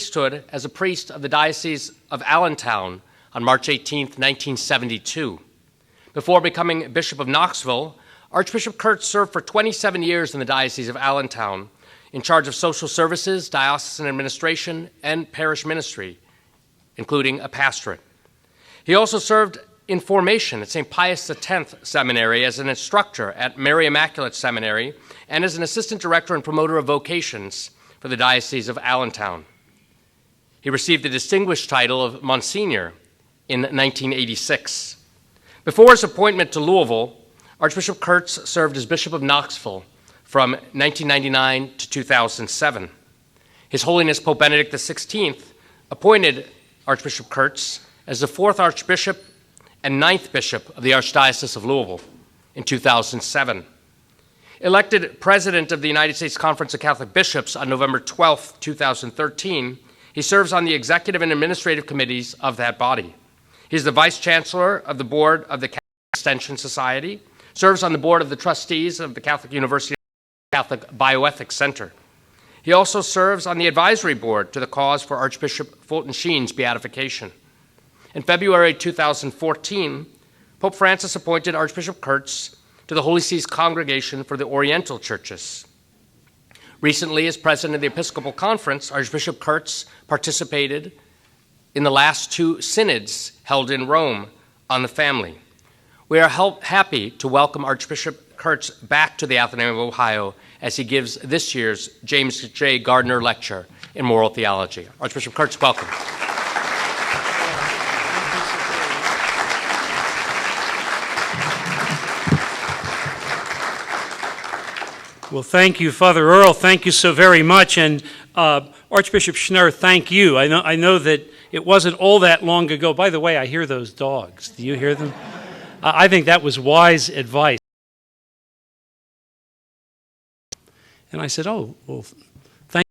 priesthood as a priest of the Diocese of Allentown on March 18, 1972. Before becoming Bishop of Knoxville, Archbishop Kurtz served for 27 years in the Diocese of Allentown, in charge of social services, diocesan administration, and parish ministry, including a pastorate. He also served in formation at St. Pius X Seminary as an instructor at Mary Immaculate Seminary and as an assistant director and promoter of vocations for the Diocese of Allentown. He received the distinguished title of Monsignor in 1986. Before his appointment to Louisville, Archbishop Kurtz served as Bishop of Knoxville from 1999 to 2007. His Holiness Pope Benedict XVI appointed Archbishop Kurtz as the fourth Archbishop and ninth Bishop of the Archdiocese of Louisville in 2007. Elected President of the United States Conference of Catholic Bishops on November 12, 2013, he serves on the executive and administrative committees of that body. He is the Vice Chancellor of the Board of the Catholic Extension Society, serves on the Board of the Trustees of the Catholic University Catholic Bioethics Center. He also serves on the advisory board to the cause for Archbishop Fulton Sheen's beatification. In February 2014, Pope Francis appointed Archbishop Kurtz to the Holy See's Congregation for the Oriental Churches. Recently, as president of the Episcopal Conference, Archbishop Kurtz participated in the last two synods held in Rome on the family. We are happy to welcome Archbishop Kurtz back to the Athenaeum of Ohio as he gives this year's James J. Gardner Lecture in Moral Theology. Archbishop Kurtz, welcome. Well, thank you, Father Earl. Thank you so very much. And Archbishop Schnurr, thank you. I know that it wasn't all that long ago. By the way, I hear those dogs. Do you hear them? I think that was wise advice. And I said, oh, well, thank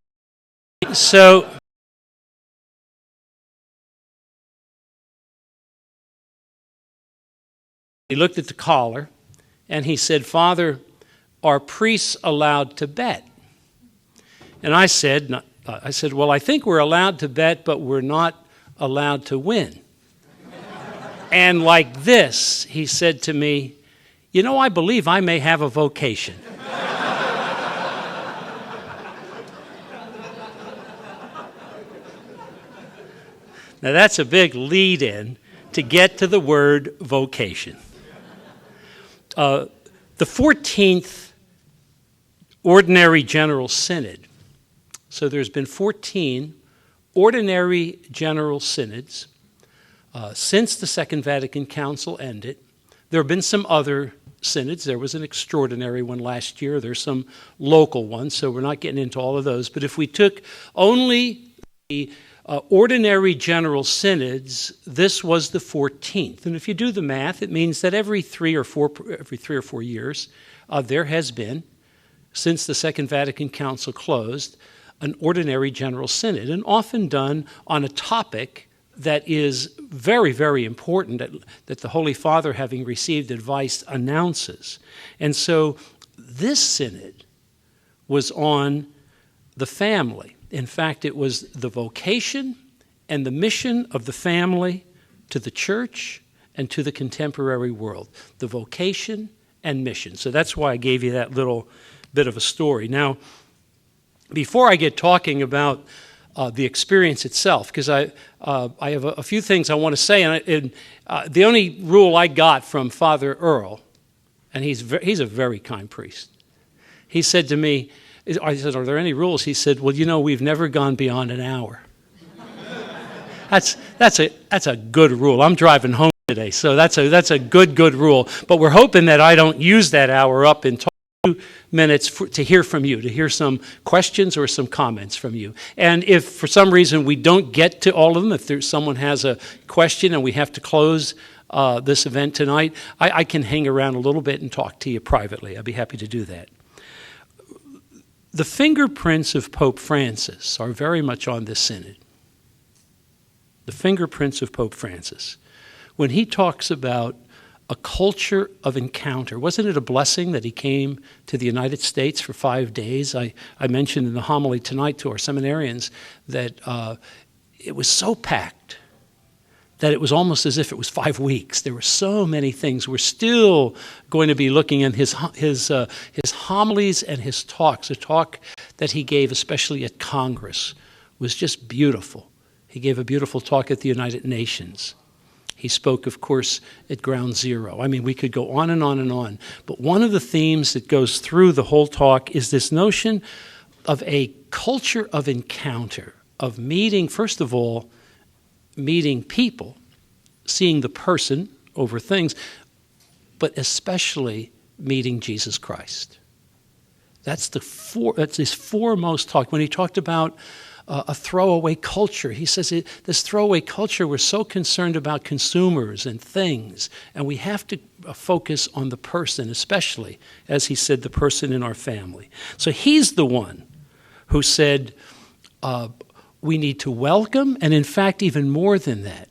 you. So he looked at the collar and he said, Father, are priests allowed to bet? And I said, well, I think we're allowed to bet, but we're not allowed to win. And like this, he said to me, you know, I believe I may have a vocation. Now that's a big lead-in to get to the word vocation. The 14th Ordinary General Synod. So there's been 14 Ordinary General Synods since the Second Vatican Council ended. There have been some other synods. There was an extraordinary one last year. There's some local ones, so we're not getting into all of those. But if we took only the Ordinary General Synods, this was the 14th. And if you do the math, it means that every three or four years, there has been, since the Second Vatican Council closed, an Ordinary General Synod, and often done on a topic that is very, very important, that the Holy Father, having received advice, announces. And so this synod was on the family. In fact, it was the vocation and the mission of the family to the church and to the contemporary world. The vocation and mission. So that's why I gave you that little bit of a story. Now, before I get talking about the experience itself, because I have a few things I want to say, and the only rule I got from Father Earl, and he's a very kind priest. He said to me, I said, are there any rules? He said, well, you know, we've never gone beyond an hour. That's a good rule. I'm driving home today, so that's a good rule. But we're hoping that I don't use that hour up in 2 minutes to hear from you, to hear some questions or some comments from you. And if for some reason we don't get to all of them, if someone has a question and we have to close this event tonight, I can hang around a little bit and talk to you privately. I'd be happy to do that. The fingerprints of Pope Francis are very much on this synod. The fingerprints of Pope Francis. When he talks about a culture of encounter. Wasn't it a blessing that he came to the United States for 5 days? I mentioned in the homily tonight to our seminarians that it was so packed that it was almost as if it was 5 weeks. There were so many things. We're still going to be looking at his homilies and his talks. A talk that he gave, especially at Congress, was just beautiful. He gave a beautiful talk at the United Nations. He spoke, of course, at Ground Zero. I mean, we could go on and on and on. But one of the themes that goes through the whole talk is this notion of a culture of encounter, of meeting, first of all, meeting people, seeing the person over things, but especially meeting Jesus Christ. That's his foremost talk. When he talked about a throwaway culture, he says this throwaway culture, we're so concerned about consumers and things, and we have to focus on the person, especially, as he said, the person in our family. So he's the one who said, we need to welcome, and in fact, even more than that,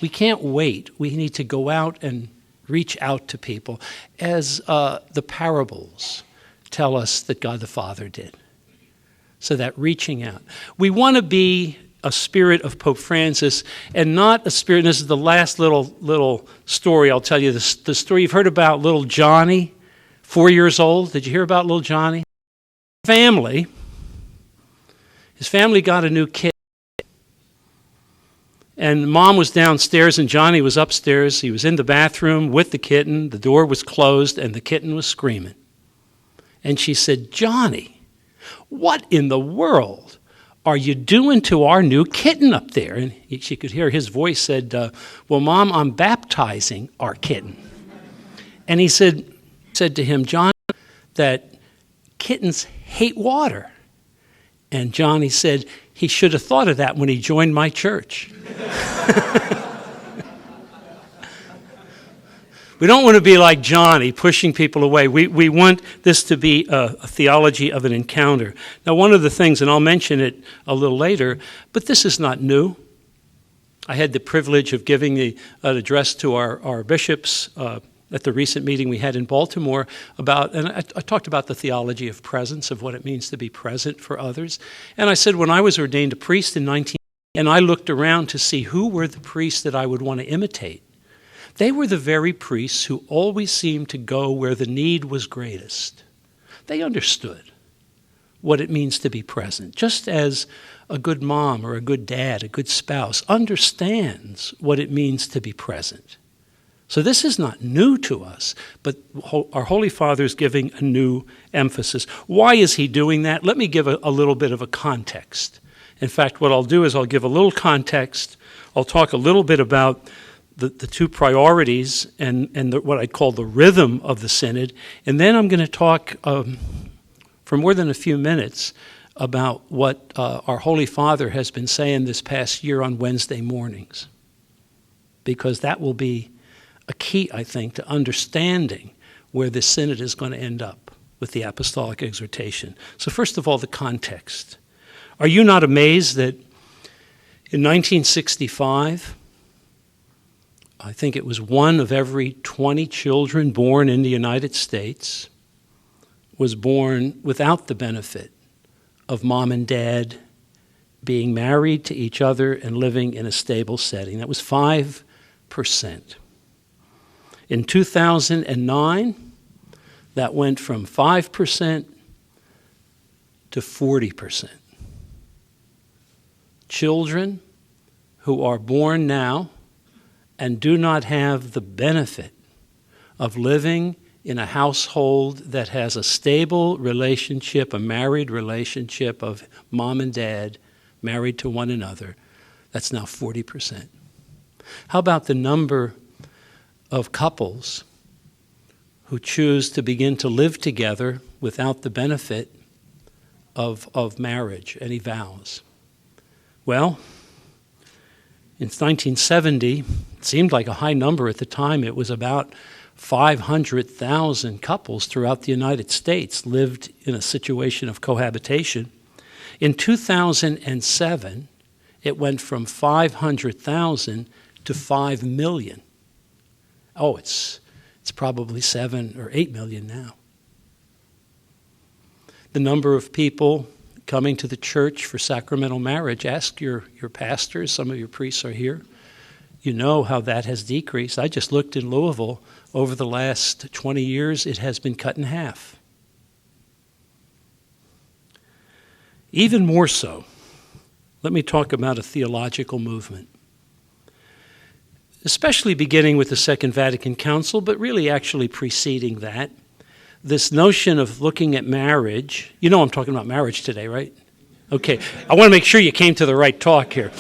we can't wait. We need to go out and reach out to people, as the parables tell us that God the Father did. So that reaching out. We want to be a spirit of Pope Francis and not a spirit, and this is the last little story I'll tell you. The story you've heard about little Johnny, 4 years old. Did you hear about little Johnny? His family got a new kitten. And Mom was downstairs and Johnny was upstairs. He was in the bathroom with the kitten. The door was closed and the kitten was screaming. And she said, "Johnny, what in the world are you doing to our new kitten up there?" And she could hear his voice said, "Well, Mom, I'm baptizing our kitten." And he said to him, "John, that kittens hate water." And Johnny said, he should have thought of that when he joined my church. We don't want to be like Johnny, pushing people away. We want this to be a theology of an encounter. Now, one of the things, and I'll mention it a little later, but this is not new. I had the privilege of giving an address to our bishops at the recent meeting we had in Baltimore and I talked about the theology of presence, of what it means to be present for others. And I said, when I was ordained a priest in 1980, and I looked around to see who were the priests that I would want to imitate, they were the very priests who always seemed to go where the need was greatest. They understood what it means to be present, just as a good mom or a good dad, a good spouse, understands what it means to be present. So this is not new to us, but our Holy Father is giving a new emphasis. Why is he doing that? Let me give a little bit of a context. In fact, what I'll do is I'll give a little context. I'll talk a little bit about the two priorities and what I call the rhythm of the Synod. And then I'm going to talk for more than a few minutes about what our Holy Father has been saying this past year on Wednesday mornings, because that will be a key, I think, to understanding where this Synod is going to end up with the apostolic exhortation. So first of all, the context. Are you not amazed that in 1965, I think it was 1 of every 20 children born in the United States was born without the benefit of mom and dad being married to each other and living in a stable setting? That was 5%. In 2009, that went from 5% to 40%. Children who are born now and do not have the benefit of living in a household that has a stable relationship, a married relationship of mom and dad married to one another, that's now 40%. How about the number of couples who choose to begin to live together without the benefit of marriage, any vows? Well, in 1970, it seemed like a high number at the time. It was about 500,000 couples throughout the United States lived in a situation of cohabitation. In 2007, it went from 500,000 to 5 million. Oh, it's It's probably 7 or 8 million now. The number of people coming to the church for sacramental marriage, ask your pastors, some of your priests are here. You know how that has decreased. I just looked in Louisville. Over the last 20 years, it has been cut in half. Even more so, let me talk about a theological movement, especially beginning with the Second Vatican Council, but really actually preceding that. This notion of looking at marriage, you know I'm talking about marriage today, right? Okay, I want to make sure you came to the right talk here.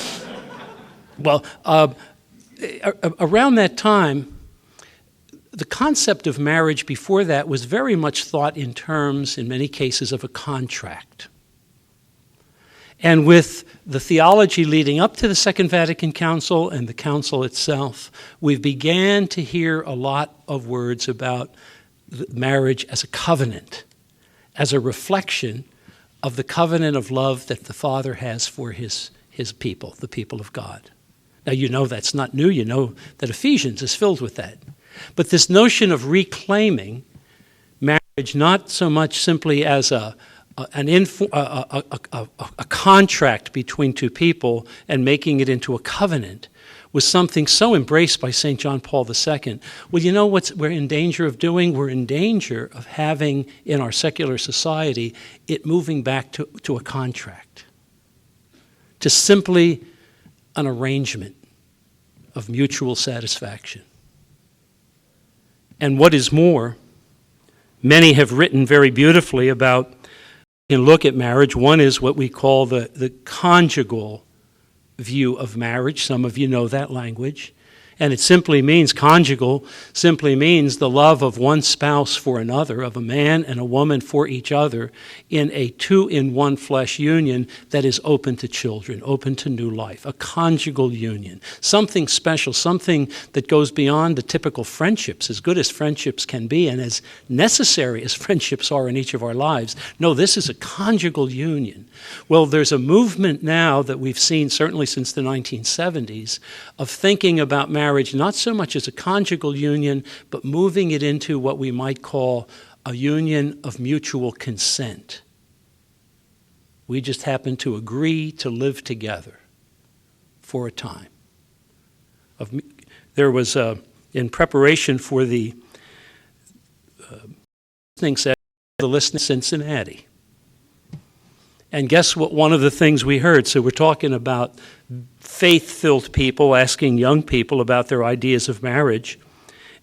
Well, around that time, the concept of marriage before that was very much thought in terms, in many cases, of a contract. And with the theology leading up to the Second Vatican Council and the Council itself, we began to hear a lot of words about marriage as a covenant, as a reflection of the covenant of love that the Father has for his people, the people of God. Now, you know that's not new. You know that Ephesians is filled with that. But this notion of reclaiming marriage not so much simply as a contract between two people and making it into a covenant was something so embraced by St. John Paul II. Well, you know what we're in danger of doing? We're in danger of having, in our secular society, it moving back to a contract, to simply an arrangement of mutual satisfaction. And what is more, many have written very beautifully about, you can look at marriage. One is what we call the conjugal view of marriage. Some of you know that language. And it simply means, conjugal simply means the love of one spouse for another, of a man and a woman for each other, in a two-in-one flesh union that is open to children, open to new life, a conjugal union. Something special, something that goes beyond the typical friendships, as good as friendships can be and as necessary as friendships are in each of our lives. No, this is a conjugal union. Well, there's a movement now that we've seen, certainly since the 1970s, of thinking about marriage not so much as a conjugal union, but moving it into what we might call a union of mutual consent. We just happen to agree to live together for a time. There was, in preparation for the listening session, the listening in Cincinnati. And guess what one of the things we heard? So we're talking about faith-filled people asking young people about their ideas of marriage.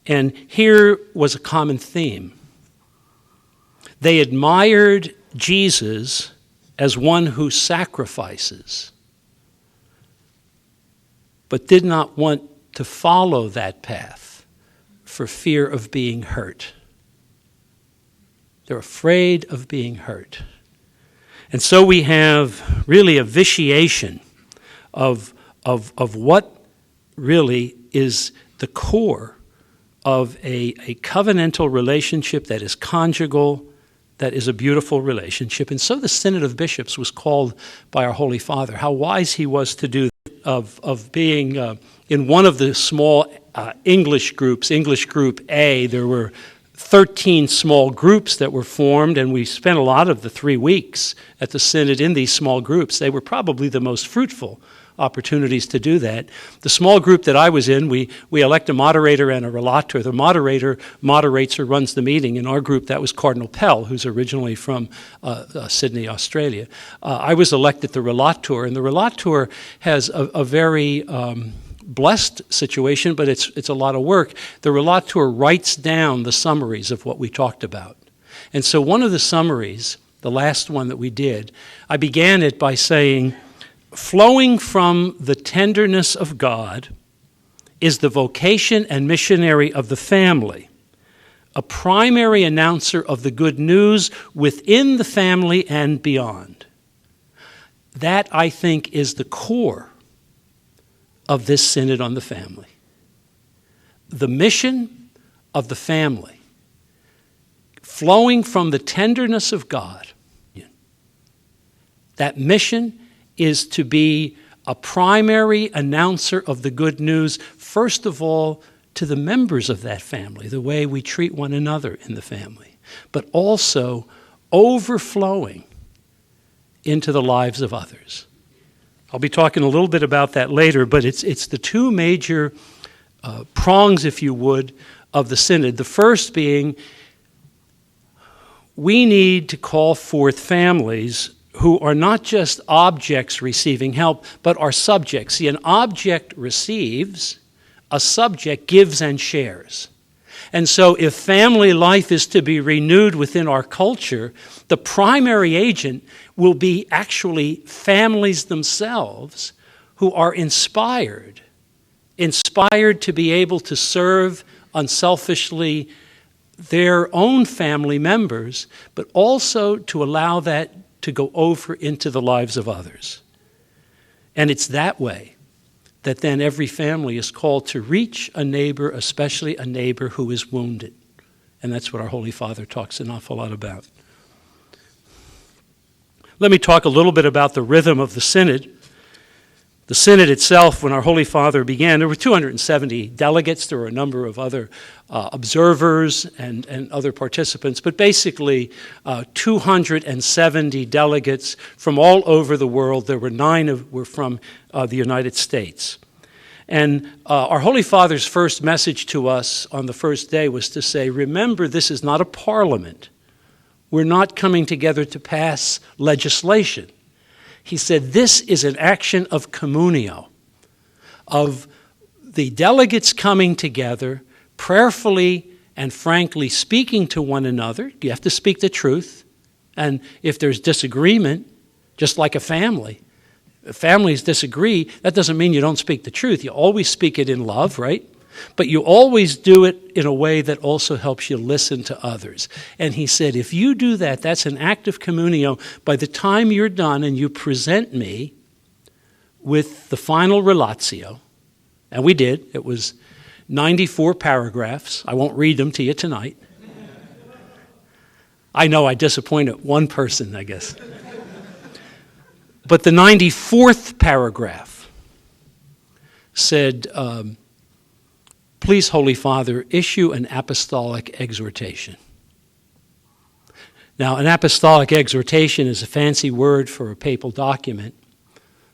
And here was a common theme. They admired Jesus as one who sacrifices, but did not want to follow that path for fear of being hurt. They're afraid of being hurt. And so we have really a vitiation of what really is the core of a covenantal relationship that is conjugal, that is a beautiful relationship. And so the Synod of Bishops was called by our Holy Father. How wise he was to do of being in one of the small English groups, English Group A, there were 13 small groups that were formed, and we spent a lot of the 3 weeks at the Synod in these small groups. They were probably the most fruitful opportunities to do that. The small group that I was in, we elect a moderator and a relator. The moderator moderates or runs the meeting. In our group, that was Cardinal Pell, who's originally from Sydney, Australia. I was elected the relator, and the relator has a very blessed situation, but it's a lot of work. The relator writes down the summaries of what we talked about. And so one of the summaries, the last one that we did, I began it by saying, flowing from the tenderness of God is the vocation and missionary of the family, a primary announcer of the good news within the family and beyond. That, I think, is the core of this Synod on the family. The mission of the family, flowing from the tenderness of God. That mission is to be a primary announcer of the good news, first of all, to the members of that family, the way we treat one another in the family, but also overflowing into the lives of others. I'll be talking a little bit about that later, but it's the two major prongs, if you would, of the Synod. The first being, we need to call forth families who are not just objects receiving help, but are subjects. See, an object receives, a subject gives and shares. And so if family life is to be renewed within our culture, the primary agent will be actually families themselves who are inspired to be able to serve unselfishly their own family members, but also to allow that to go over into the lives of others. And it's that way that then every family is called to reach a neighbor, especially a neighbor who is wounded. And that's what our Holy Father talks an awful lot about. Let me talk a little bit about the rhythm of the Synod. The Synod itself, when our Holy Father began, there were 270 delegates. There were a number of other observers and other participants, but basically 270 delegates from all over the world. There were 9 were from the United States. And our Holy Father's first message to us on the first day was to say, remember, this is not a parliament. We're not coming together to pass legislation. He said, this is an action of communio, of the delegates coming together, prayerfully and frankly speaking to one another. You have to speak the truth. And if there's disagreement, just like a family, if families disagree, that doesn't mean you don't speak the truth. You always speak it in love, right? But you always do it in a way that also helps you listen to others. And he said, if you do that, that's an act of communio. By the time you're done and you present me with the final relatio, and we did, it was 94 paragraphs. I won't read them to you tonight. I know I disappointed one person, I guess. But the 94th paragraph said, please, Holy Father, issue an apostolic exhortation. Now, an apostolic exhortation is a fancy word for a papal document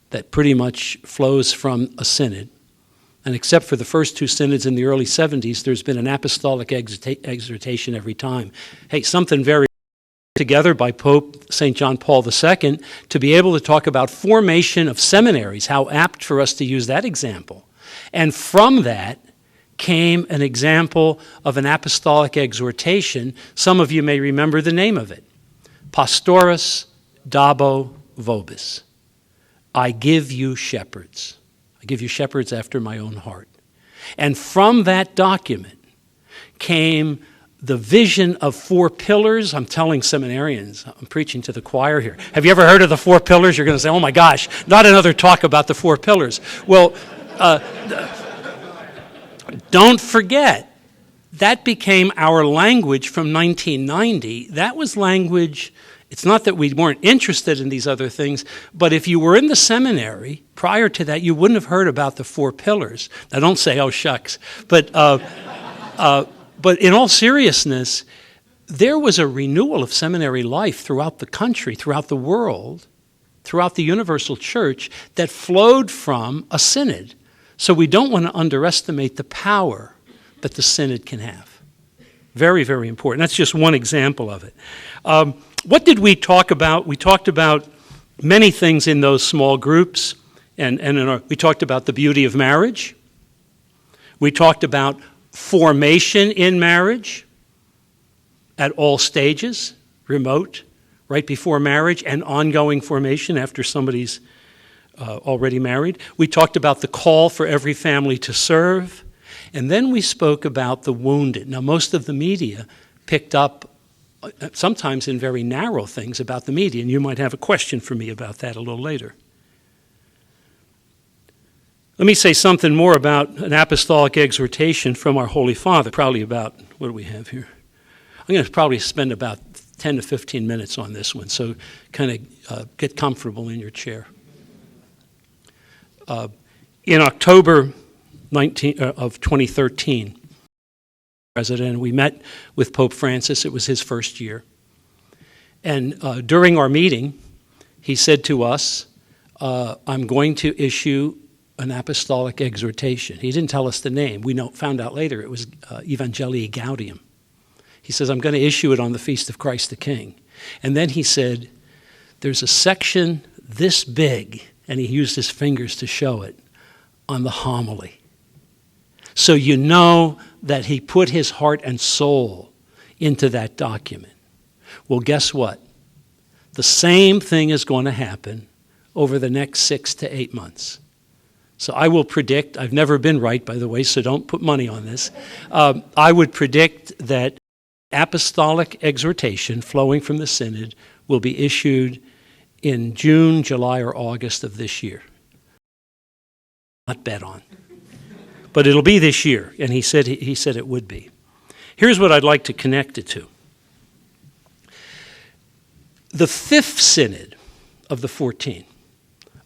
that pretty much flows from a synod. And except for the first 2 synods in the early 70s, there's been an apostolic exhortation every time. Hey, something very together by Pope St. John Paul II to be able to talk about formation of seminaries. How apt for us to use that example. And from that came an example of an apostolic exhortation. Some of you may remember the name of it. Pastoris Dabo Vobis. I give you shepherds. I give you shepherds after my own heart. And from that document came the vision of 4 pillars. I'm telling seminarians, I'm preaching to the choir here. Have you ever heard of the 4 pillars? You're going to say, oh my gosh, not another talk about the 4 pillars. Well, don't forget, that became our language from 1990. That was language, it's not that we weren't interested in these other things, but if you were in the seminary prior to that, you wouldn't have heard about the 4 pillars. Now don't say, oh shucks, but in all seriousness, there was a renewal of seminary life throughout the country, throughout the world, throughout the universal church that flowed from a synod. So we don't want to underestimate the power that the synod can have. Very, very important. That's just one example of it. What did we talk about? We talked about many things in those small groups, and we talked about the beauty of marriage. We talked about formation in marriage at all stages, remote, right before marriage, and ongoing formation after somebody's already married. We talked about the call for every family to serve. And then we spoke about the wounded. Now, most of the media picked up, sometimes in very narrow things, about the media. And you might have a question for me about that a little later. Let me say something more about an apostolic exhortation from our Holy Father. Probably about, what do we have here? I'm going to probably spend about 10 to 15 minutes on this one. So kind of get comfortable in your chair. In October 2013. President, we met with Pope Francis. It was his first year. And during our meeting, he said to us, I'm going to issue an apostolic exhortation. He didn't tell us the name. We found out later it was Evangelii Gaudium. He says, I'm going to issue it on the Feast of Christ the King. And then he said, there's a section this big, and he used his fingers to show it, on the homily. So you know that he put his heart and soul into that document. Well, guess what? The same thing is going to happen over the next 6 to 8 months. So I will predict, I've never been right, by the way, so don't put money on this. I would predict that apostolic exhortation flowing from the Synod will be issued in June, July, or August of this year. Not bet on. But it'll be this year, and he said it would be. Here's what I'd like to connect it to. The fifth Synod of the 14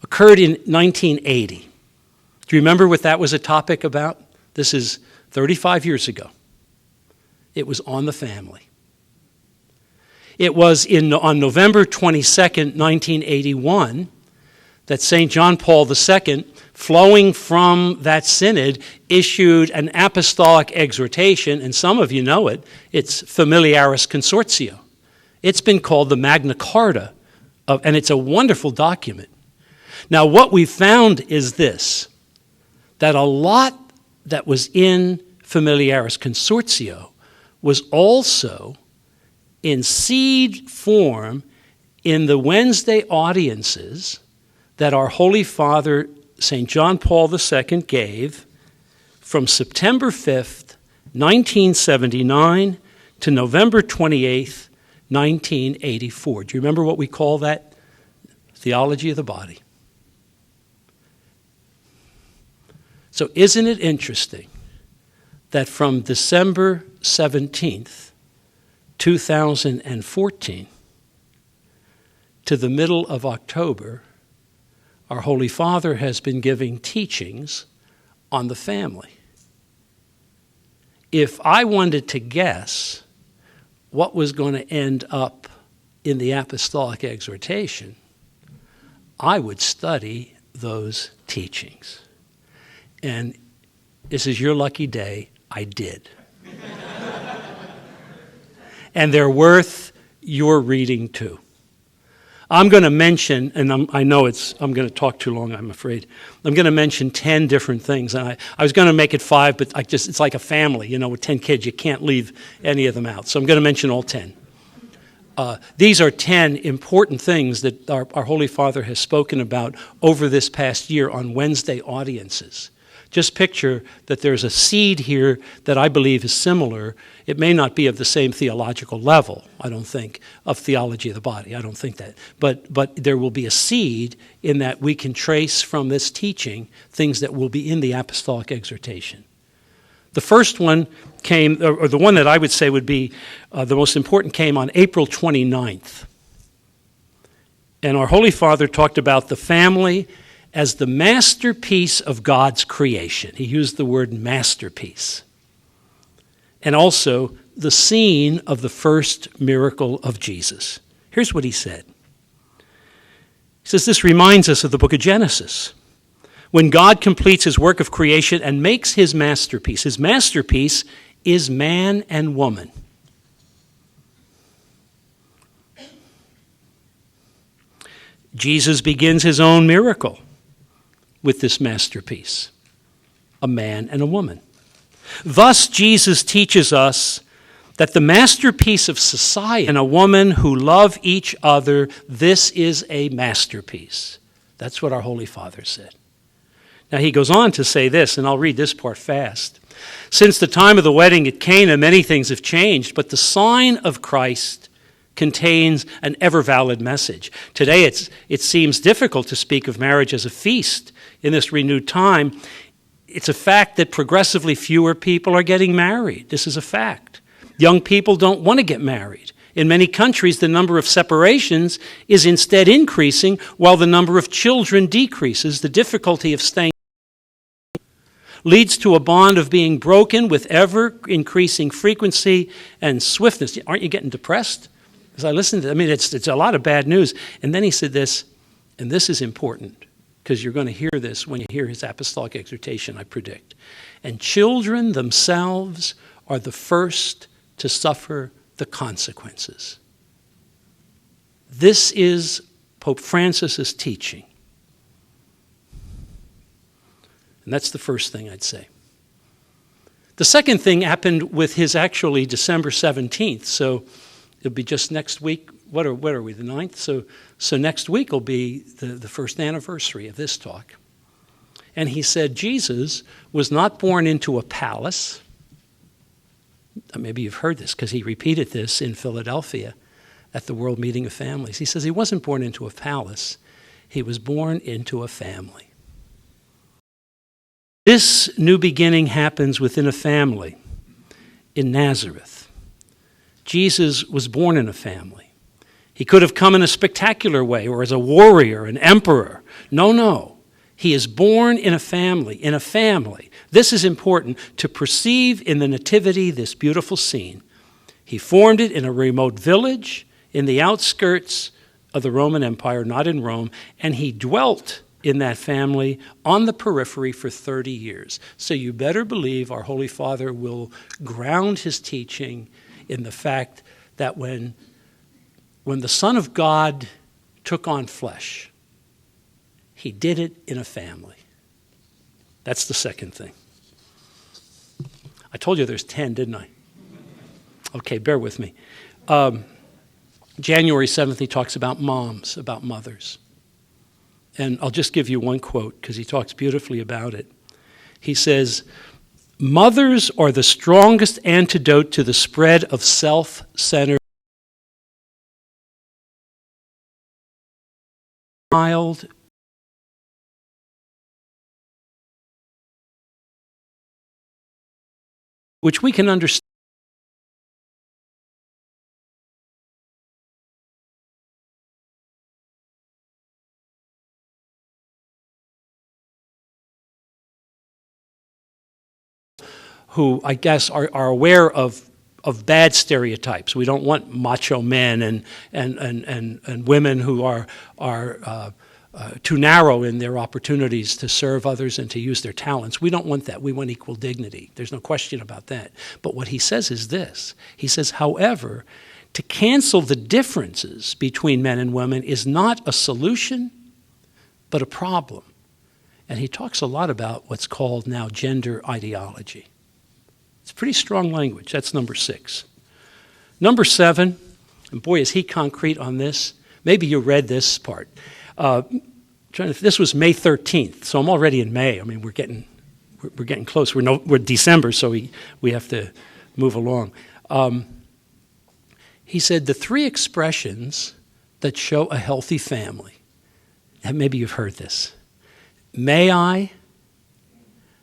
occurred in 1980. Do you remember what that was a topic about? This is 35 years ago. It was on the family. It was on November 22nd, 1981, that St. John Paul II, flowing from that synod, issued an apostolic exhortation, and some of you know it. It's Familiaris Consortio. It's been called the Magna Carta, and it's a wonderful document. Now, what we found is this, that a lot that was in Familiaris Consortio was also in seed form in the Wednesday audiences that our Holy Father, St. John Paul II, gave from September 5th, 1979 to November 28th, 1984. Do you remember what we call that? Theology of the body. So isn't it interesting that from December 17th, 2014 to the middle of October, our Holy Father has been giving teachings on the family. If I wanted to guess what was going to end up in the apostolic exhortation, I would study those teachings. And this is your lucky day, I did. And they're worth your reading too. I'm going to mention, and I'm going to talk too long, I'm afraid. I'm going to mention 10 different things. And I was going to make it 5, but it's like a family, with 10 kids. You can't leave any of them out. So I'm going to mention all 10. These are 10 important things that our Holy Father has spoken about over this past year on Wednesday audiences. Just picture that there's a seed here that I believe is similar. It may not be of the same theological level, I don't think, of theology of the body. I don't think that. But there will be a seed in that we can trace from this teaching things that will be in the apostolic exhortation. The first one came, or the one that I would say would be the most important, came on April 29th. And our Holy Father talked about the family as the masterpiece of God's creation. He used the word masterpiece. And also the scene of the first miracle of Jesus. Here's what he said. He says, this reminds us of the book of Genesis. When God completes his work of creation and makes his masterpiece is man and woman. Jesus begins his own miracle with this masterpiece, a man and a woman. Thus, Jesus teaches us that the masterpiece of society and a woman who love each other, this is a masterpiece. That's what our Holy Father said. Now, he goes on to say this, and I'll read this part fast. Since the time of the wedding at Cana, many things have changed, but the sign of Christ contains an ever-valid message. Today, it seems difficult to speak of marriage as a feast in this renewed time. It's a fact that progressively fewer people are getting married. This is a fact. Young people don't want to get married. In many countries, the number of separations is instead increasing while the number of children decreases, the difficulty of staying. leads to a bond of being broken with ever-increasing frequency and swiftness. Aren't you getting depressed? As I listened to it, it's a lot of bad news. And then he said this, and this is important, because you're going to hear this when you hear his apostolic exhortation, I predict. And children themselves are the first to suffer the consequences. This is Pope Francis's teaching. And that's the first thing I'd say. The second thing happened with his actually December 17th, so it'll be just next week. What are we, the 9th? So next week will be the first anniversary of this talk. And he said Jesus was not born into a palace. Maybe you've heard this because he repeated this in Philadelphia at the World Meeting of Families. He says he wasn't born into a palace. He was born into a family. This new beginning happens within a family in Nazareth. Jesus was born in a family. He could have come in a spectacular way or as a warrior, an emperor. No. He is born in a family, This is important to perceive in the Nativity this beautiful scene. He formed it in a remote village in the outskirts of the Roman Empire, not in Rome, and he dwelt in that family on the periphery for 30 years. So you better believe our Holy Father will ground his teaching in the fact that when the Son of God took on flesh, he did it in a family. That's the second thing. I told you there's 10, didn't I? Okay, bear with me. January 7th, he talks about moms, about mothers. And I'll just give you one quote because he talks beautifully about it. He says, "Mothers are the strongest antidote to the spread of self-centered child which we can understand who I guess are aware of bad stereotypes. We don't want macho men and women who are too narrow in their opportunities to serve others and to use their talents. We don't want that. We want equal dignity. There's no question about that. But what he says is this. He says, however, to cancel the differences between men and women is not a solution, but a problem. And he talks a lot about what's called now gender ideology. It's pretty strong language. That's number 6. Number 7, and boy, is he concrete on this. Maybe you read this part. This was May 13th, so I'm already in May. I mean, we're getting close. We're December, so we have to move along. He said the 3 expressions that show a healthy family, and maybe you've heard this. May I,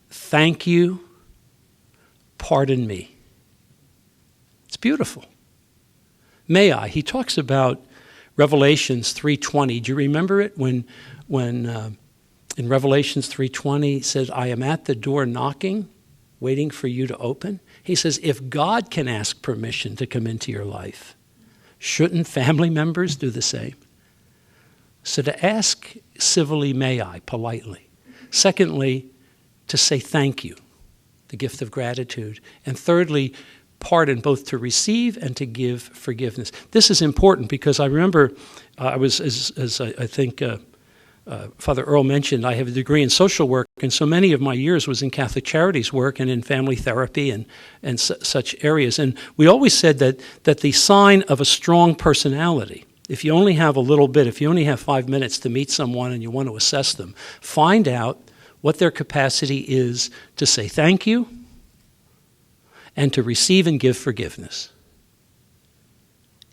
thank you, pardon me. It's beautiful. May I. He talks about Revelations 3:20. Do you remember it when in Revelations 3:20 he says, I am at the door knocking, waiting for you to open? He says, if God can ask permission to come into your life, shouldn't family members do the same? So to ask civilly, may I, politely. Secondly, to say thank you, the gift of gratitude. And thirdly, pardon, both to receive and to give forgiveness. This is important because I remember I was, as I think Father Earl mentioned, I have a degree in social work, and so many of my years was in Catholic Charities work and in family therapy and such areas. And we always said that the sign of a strong personality, if you only have a little bit, if you only have 5 minutes to meet someone and you want to assess them, find out what their capacity is to say thank you and to receive and give forgiveness.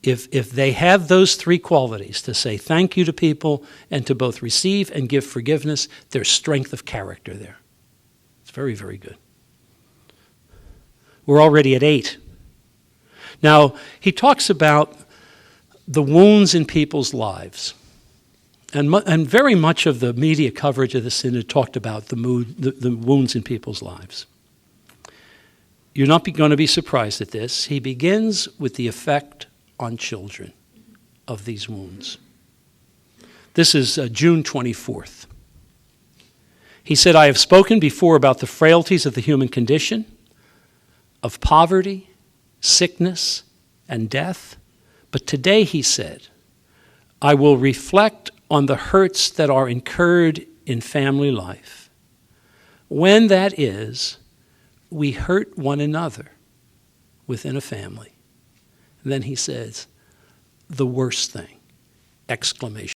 If they have those 3 qualities, to say thank you to people and to both receive and give forgiveness, there's strength of character there. It's very, very good. We're already at 8. Now, he talks about the wounds in people's lives. And very much of the media coverage of the Synod talked about the wounds in people's lives. You're not going to be surprised at this. He begins with the effect on children of these wounds. This is June 24th. He said, I have spoken before about the frailties of the human condition, of poverty, sickness, and death. But today, he said, I will reflect on the hurts that are incurred in family life. When that is, we hurt one another within a family. And then he says, the worst thing, exclamation.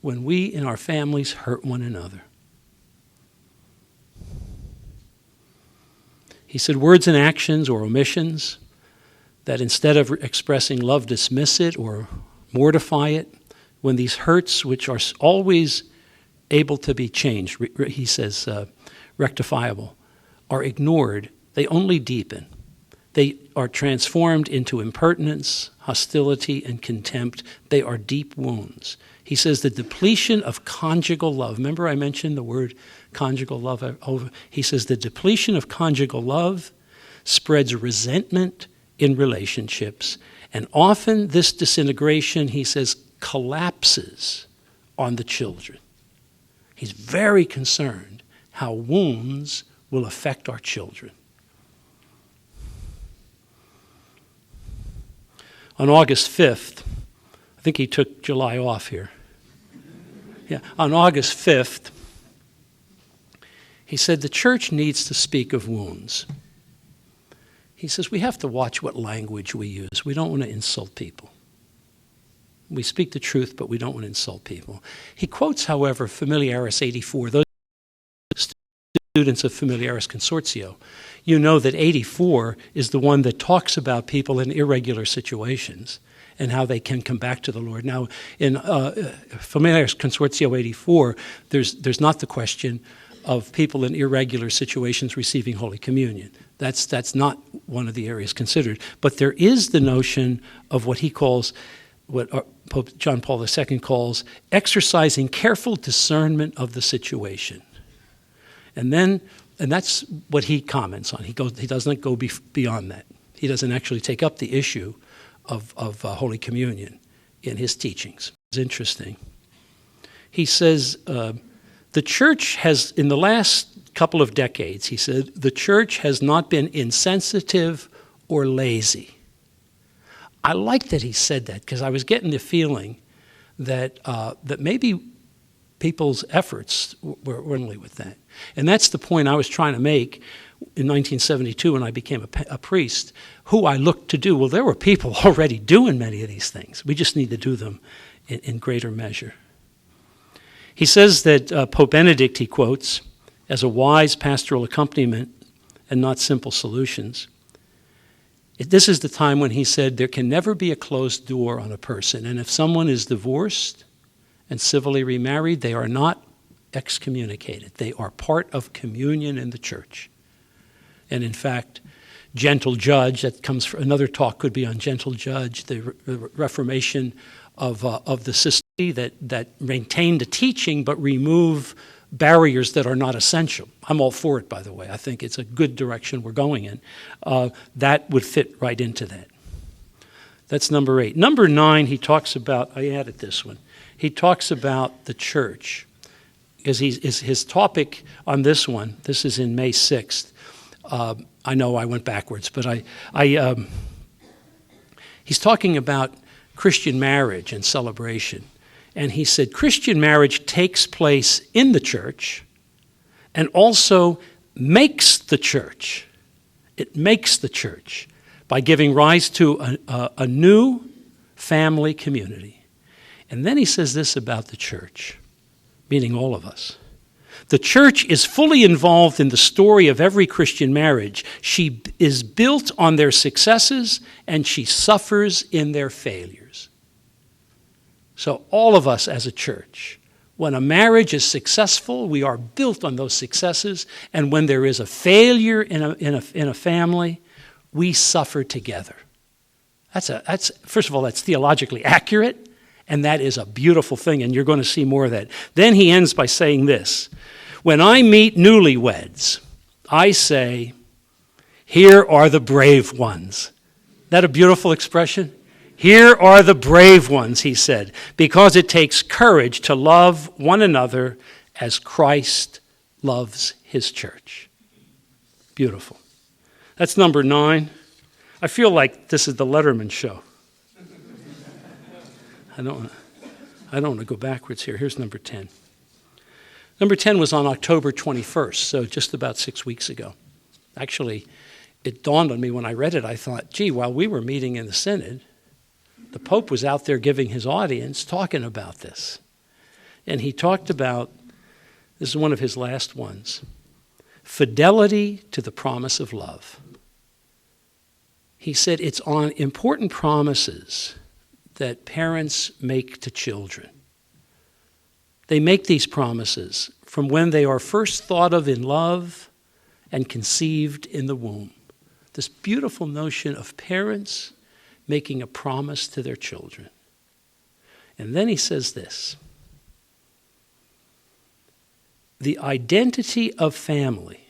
When we in our families hurt one another. He said, words and actions or omissions that instead of expressing love, dismiss it or mortify it, when these hurts, which are always able to be changed, he says, rectifiable, are ignored, they only deepen. They are transformed into impertinence, hostility, and contempt. They are deep wounds. He says the depletion of conjugal love. Remember I mentioned the word conjugal love? He says the depletion of conjugal love spreads resentment in relationships. And often this disintegration, he says, collapses on the children. He's very concerned how wounds will affect our children. On August 5th, I think he took July off here. Yeah, on August 5th, he said the church needs to speak of wounds. He says we have to watch what language we use. We don't want to insult people. We speak the truth, but we don't want to insult people. He quotes, however, Familiaris 84. Those students of Familiaris Consortio, you know that 84 is the one that talks about people in irregular situations and how they can come back to the Lord. Now, in Familiaris Consortio 84, there's not the question of people in irregular situations receiving Holy Communion. That's not one of the areas considered. But there is the notion of what he calls, what Pope John Paul II calls, exercising careful discernment of the situation. And that's what he comments on. He doesn't go beyond that. He doesn't actually take up the issue of Holy Communion in his teachings. It's interesting. He says, the church has, in the last couple of decades, he said, the church has not been insensitive or lazy. I like that he said that because I was getting the feeling that maybe people's efforts were only with that. And that's the point I was trying to make in 1972 when I became a priest, who I looked to do. Well, there were people already doing many of these things. We just need to do them in greater measure. He says that Pope Benedict, he quotes, as a wise pastoral accompaniment and not simple solutions. This is the time when he said there can never be a closed door on a person. And if someone is divorced and civilly remarried, they are not excommunicated. They are part of communion in the church. And in fact, gentle judge, that comes from another talk could be on gentle judge, the reformation of the system that maintain the teaching but remove barriers that are not essential. I'm all for it, by the way. I think it's a good direction we're going in. That would fit right into that. That's number 8. Number 9, he talks about, I added this one, he talks about the church. Because his topic on this one, this is in May 6th. I know I went backwards, but he's talking about Christian marriage and celebration. And he said Christian marriage takes place in the church and also makes the church. It makes the church by giving rise to a new family community. And then he says this about the church, meaning all of us. The church is fully involved in the story of every Christian marriage. She is built on their successes and she suffers in their failures. So all of us as a church, when a marriage is successful, we are built on those successes. And when there is a failure in a family, we suffer together. That's first of all, that's theologically accurate, And that is a beautiful thing, and you're going to see more of that. Then he ends by saying this: when I meet newlyweds, I say, here are the brave ones. Isn't that a beautiful expression? Here are the brave ones, he said, because it takes courage to love one another as Christ loves his church. Beautiful. That's number 9. I feel like this is the Letterman show. I don't want to go backwards here. Here's number 10. Number 10 was on October 21st, so just about 6 weeks ago. Actually, it dawned on me when I read it. I thought, gee, while we were meeting in the Synod, the Pope was out there giving his audience talking about this. And he talked about, this is one of his last ones, fidelity to the promise of love. He said it's on important promises that parents make to children. They make these promises from when they are first thought of in love and conceived in the womb. This beautiful notion of parents making a promise to their children. And then he says this: the identity of family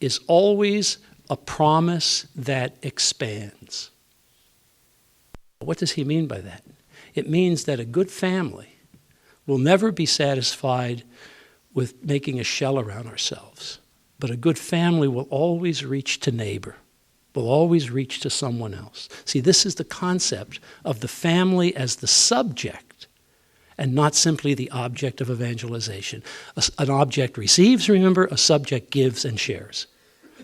is always a promise that expands. What does he mean by that? It means that a good family will never be satisfied with making a shell around ourselves. But a good family will always reach to neighbor, will always reach to someone else. See, this is the concept of the family as the subject and not simply the object of evangelization. An object receives, remember, a subject gives and shares.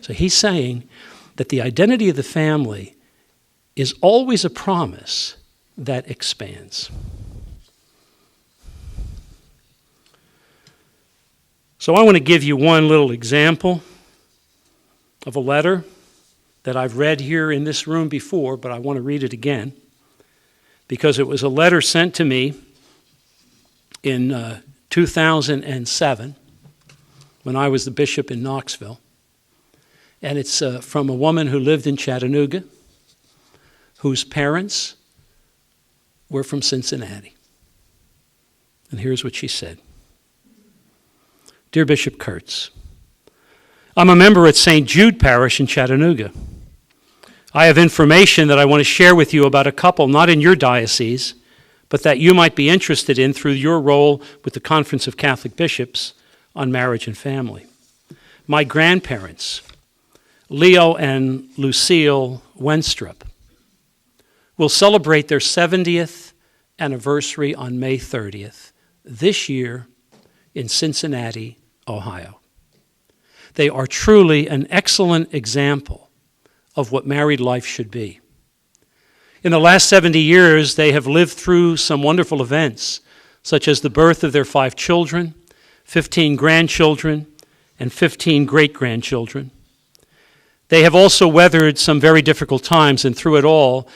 So he's saying that the identity of the family is always a promise that expands. So I want to give you one little example of a letter that I've read here in this room before, but I want to read it again because it was a letter sent to me in 2007 when I was the bishop in Knoxville. And it's from a woman who lived in Chattanooga, whose parents were from Cincinnati. And here's what she said. Dear Bishop Kurtz, I'm a member at St. Jude Parish in Chattanooga. I have information that I want to share with you about a couple not in your diocese, but that you might be interested in through your role with the Conference of Catholic Bishops on Marriage and Family. My grandparents, Leo and Lucille Wenstrup, will celebrate their 70th anniversary on May 30th this year in Cincinnati, Ohio. They are truly an excellent example of what married life should be. In the last 70 years, they have lived through some wonderful events, such as the birth of their 5 children, 15 grandchildren, and 15 great-grandchildren. They have also weathered some very difficult times, and through it all,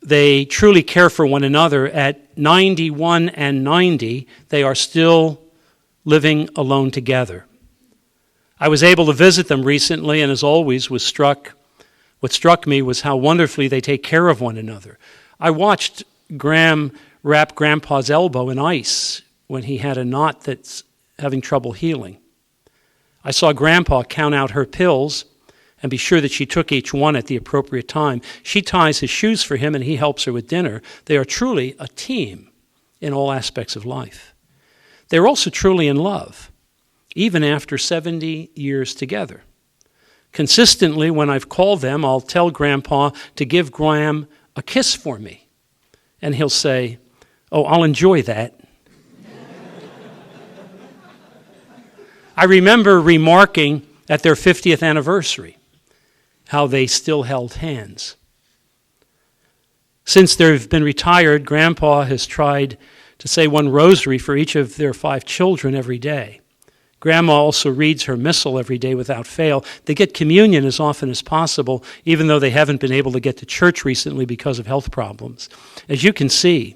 they truly care for one another. At 91 and 90, they are still living alone together. I was able to visit them recently, and as always, what struck me was how wonderfully they take care of one another. I watched Graham wrap Grandpa's elbow in ice when he had a knot that's having trouble healing. I saw Grandpa count out her pills and be sure that she took each one at the appropriate time. She ties his shoes for him, and he helps her with dinner. They are truly a team in all aspects of life. They're also truly in love, even after 70 years together. Consistently, when I've called them, I'll tell Grandpa to give Graham a kiss for me. And he'll say, "Oh, I'll enjoy that." I remember remarking at their 50th anniversary how they still held hands. Since they've been retired, Grandpa has tried to say one rosary for each of their 5 children every day. Grandma also reads her missal every day without fail. They get communion as often as possible, even though they haven't been able to get to church recently because of health problems. As you can see,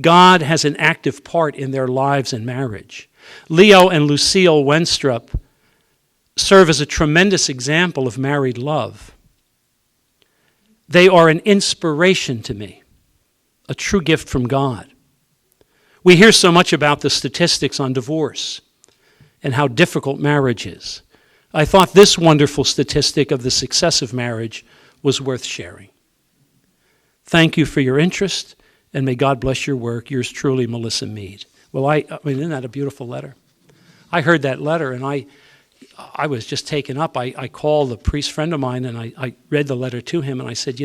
God has an active part in their lives and marriage. Leo and Lucille Wenstrup serve as a tremendous example of married love. They are an inspiration to me, a true gift from God. We hear so much about the statistics on divorce and how difficult marriage is. I thought this wonderful statistic of the success of marriage was worth sharing. Thank you for your interest, and may God bless your work. Yours truly, Melissa Mead. Well, I mean, isn't that a beautiful letter? I heard that letter, and I was just taken up. I called a priest friend of mine, and I read the letter to him, and I said,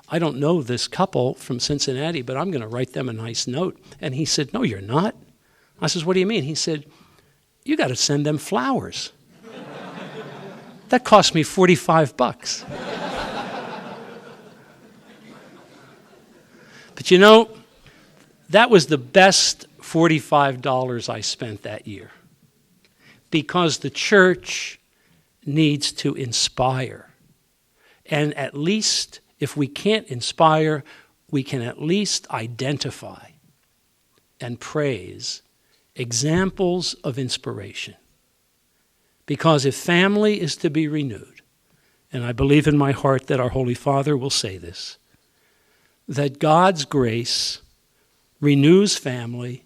I don't know this couple from Cincinnati, but I'm going to write them a nice note. And he said, no, you're not. I says, what do you mean? He said, you got to send them flowers. That cost me $45. But that was the best $45 I spent that year, because the church needs to inspire. And at least, if we can't inspire, we can at least identify and praise examples of inspiration. Because if family is to be renewed, and I believe in my heart that our Holy Father will say this, that God's grace renews family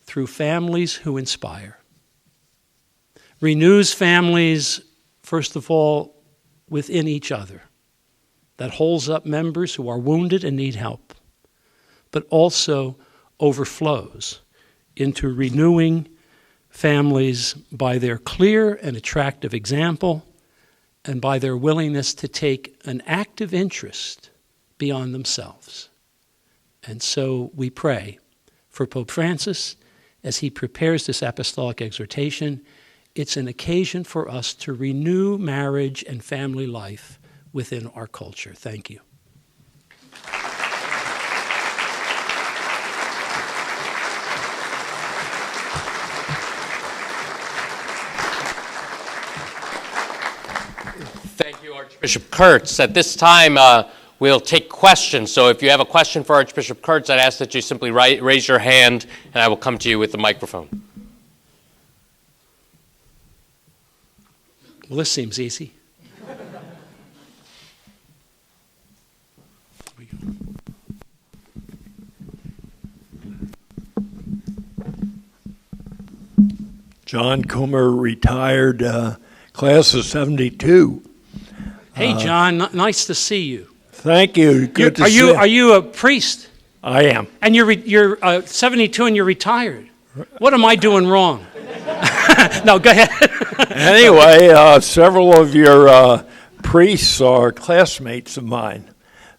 through families who inspire. Renews families, first of all, within each other. That holds up members who are wounded and need help, but also overflows into renewing families by their clear and attractive example and by their willingness to take an active interest beyond themselves. And so we pray for Pope Francis as he prepares this apostolic exhortation. It's an occasion for us to renew marriage and family life within our culture. Thank you. Thank you, Archbishop Kurtz. At this time, we'll take questions. So if you have a question for Archbishop Kurtz, I'd ask that you simply raise your hand, and I will come to you with the microphone. Well, this seems easy. John Comer, retired, class of 72. Hey, John, nice to see you. Thank you. Good to see you. Are you a priest? I am. And you're 72 and you're retired. What am I doing wrong? No, go ahead. Anyway, several of your priests are classmates of mine.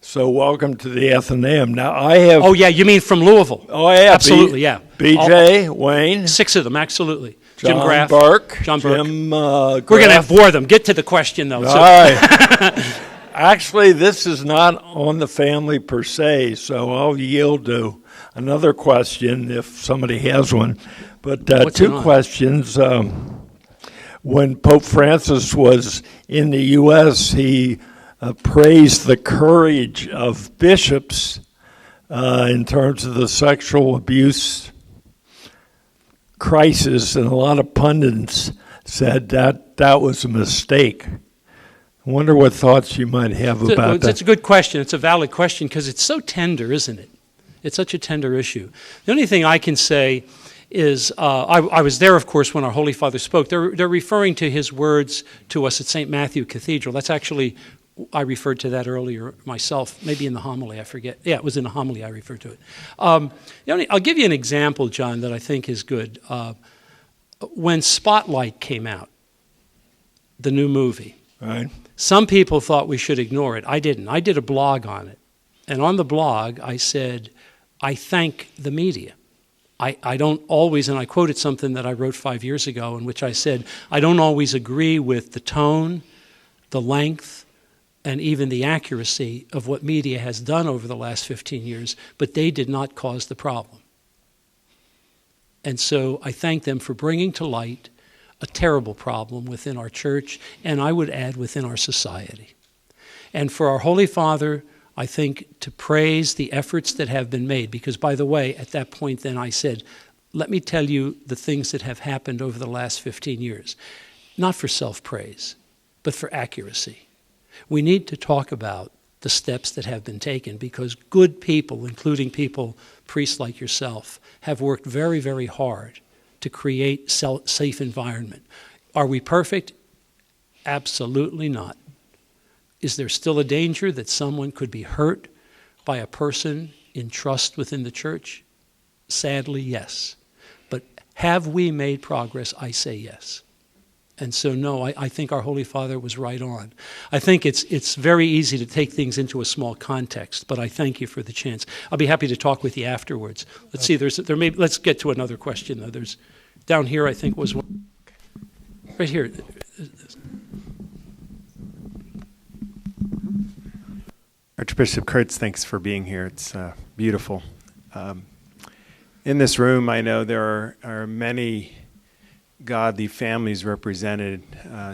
So welcome to the Athenaeum. Now I have. Oh yeah, you mean from Louisville? Oh yeah, absolutely, yeah. BJ, Wayne, 6 of them, absolutely. Jim Graff, Burke, John Burke. Jim. We're going to have 4 of them. Get to the question though. All right. Actually, this is not on the family per se, so I'll yield to another question if somebody has one. But 2 questions. When Pope Francis was in the U.S., he praised the courage of bishops in terms of the sexual abuse crisis, and a lot of pundits said that was a mistake. I wonder what thoughts you might have about that. It's a good question. It's a valid question because it's so tender, isn't it? It's such a tender issue. The only thing I can say is I was there, of course, when our Holy Father spoke. They're referring to his words to us at St. Matthew Cathedral. That's actually, I referred to that earlier myself, maybe in the homily, I forget. Yeah, it was in the homily I referred to it. I'll give you an example, John, that I think is good. When Spotlight came out, the new movie, Right. Some people thought we should ignore it. I didn't. I did a blog on it. And on the blog, I said, I thank the media. I don't always, and I quoted something that I wrote 5 years ago in which I said, I don't always agree with the tone, the length, and even the accuracy of what media has done over the last 15 years, but they did not cause the problem. And so I thank them for bringing to light a terrible problem within our church, and I would add within our society. And for our Holy Father, I think, to praise the efforts that have been made, because by the way, at that point then I said, let me tell you the things that have happened over the last 15 years, not for self-praise, but for accuracy. We need to talk about the steps that have been taken, because good people, including people, priests like yourself, have worked very, very hard to create safe environment. Are we perfect? Absolutely not. Is there still a danger that someone could be hurt by a person in trust within the church? Sadly, yes. But have we made progress? I say yes. And so, no, I think our Holy Father was right on. I think it's very easy to take things into a small context, but I thank you for the chance. I'll be happy to talk with you afterwards. Let's see, let's get to another question, though. There's, down here, I think, was one. Right here. Archbishop Kurtz, thanks for being here. It's beautiful. In this room, I know there are many godly families represented,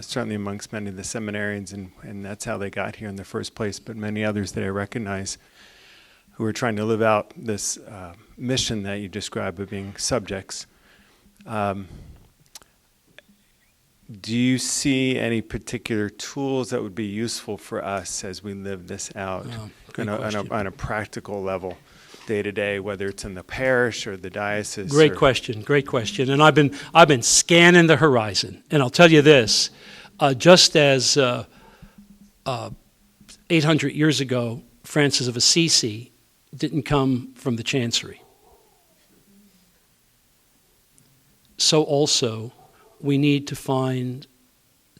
certainly amongst many of the seminarians, and that's how they got here in the first place, but many others that I recognize who are trying to live out this mission that you describe of being subjects. Do you see any particular tools that would be useful for us as we live this out on a practical level, day to day, whether it's in the parish or the diocese? Great question. And I've been scanning the horizon, and I'll tell you this: just as 800 years ago, Francis of Assisi didn't come from the chancery, so also we need to find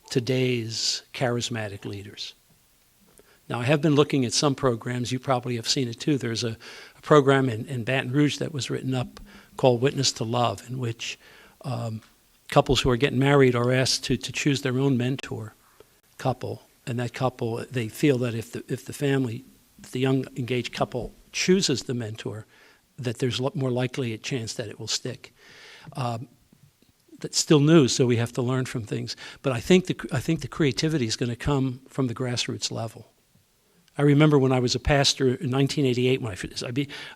today's charismatic leaders. Now, I have been looking at some programs. You probably have seen it too. There's a program in Baton Rouge that was written up called Witness to Love, in which couples who are getting married are asked to choose their own mentor couple. And that couple, they feel that if the young engaged couple chooses the mentor, that there's more likely a chance that it will stick. That's still new, so we have to learn from things. But I think the creativity is going to come from the grassroots level. I remember when I was a pastor in 1988, when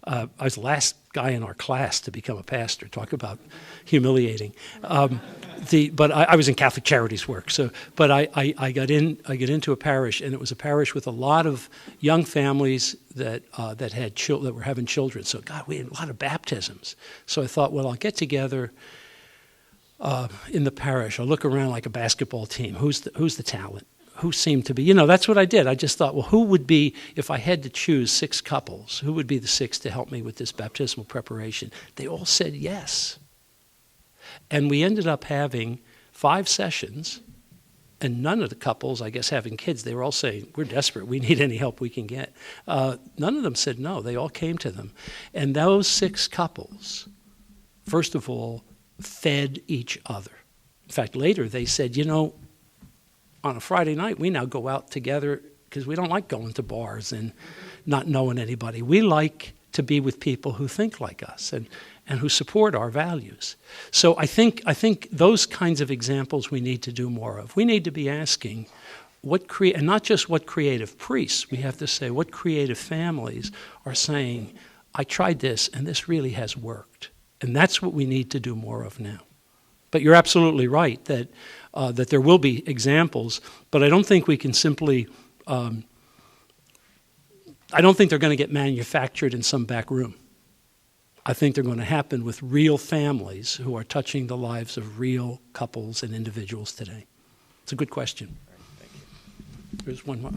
I was the last guy in our class to become a pastor. Talk about humiliating. But I was in Catholic Charities work. But I got into a parish, and it was a parish with a lot of young families that were having children. So God, we had a lot of baptisms. So I thought, well, I'll get together in the parish. I'll look around like a basketball team. Who's the talent? Who seemed to be, that's what I did. I just thought, well, who would be, if I had to choose 6 couples, who would be the 6 to help me with this baptismal preparation? They all said yes. And we ended up having 5 sessions, and none of the couples, I guess, having kids, they were all saying, we're desperate, we need any help we can get. None of them said no. They all came to them. And those 6 couples, first of all, fed each other. In fact, later they said, on a Friday night, we now go out together because we don't like going to bars and not knowing anybody. We like to be with people who think like us and who support our values. So I think those kinds of examples we need to do more of. We need to be asking and not just what creative priests, we have to say what creative families are saying, I tried this and this really has worked. And that's what we need to do more of now. But you're absolutely right that there will be examples, but I don't think we can simply, I don't think they're going to get manufactured in some back room. I think they're going to happen with real families who are touching the lives of real couples and individuals today. It's a good question. All right, thank you. There's one more.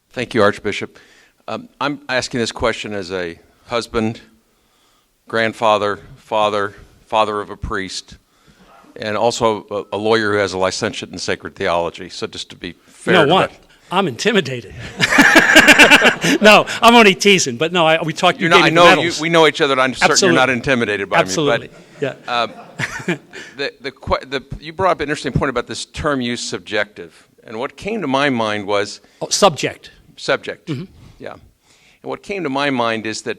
Thank you, Archbishop. I'm asking this question as a husband, grandfather, father of a priest, and also a lawyer who has a licentiate in sacred theology. So just to be fair. You know what? I'm intimidated. No, I'm only teasing. But no, we talked. We know each other. And I'm certain you're not intimidated by Absolutely. me. Absolutely. Yeah. You brought up an interesting point about this term use subjective, and what came to my mind was subject. Mm-hmm. Yeah. And what came to my mind is that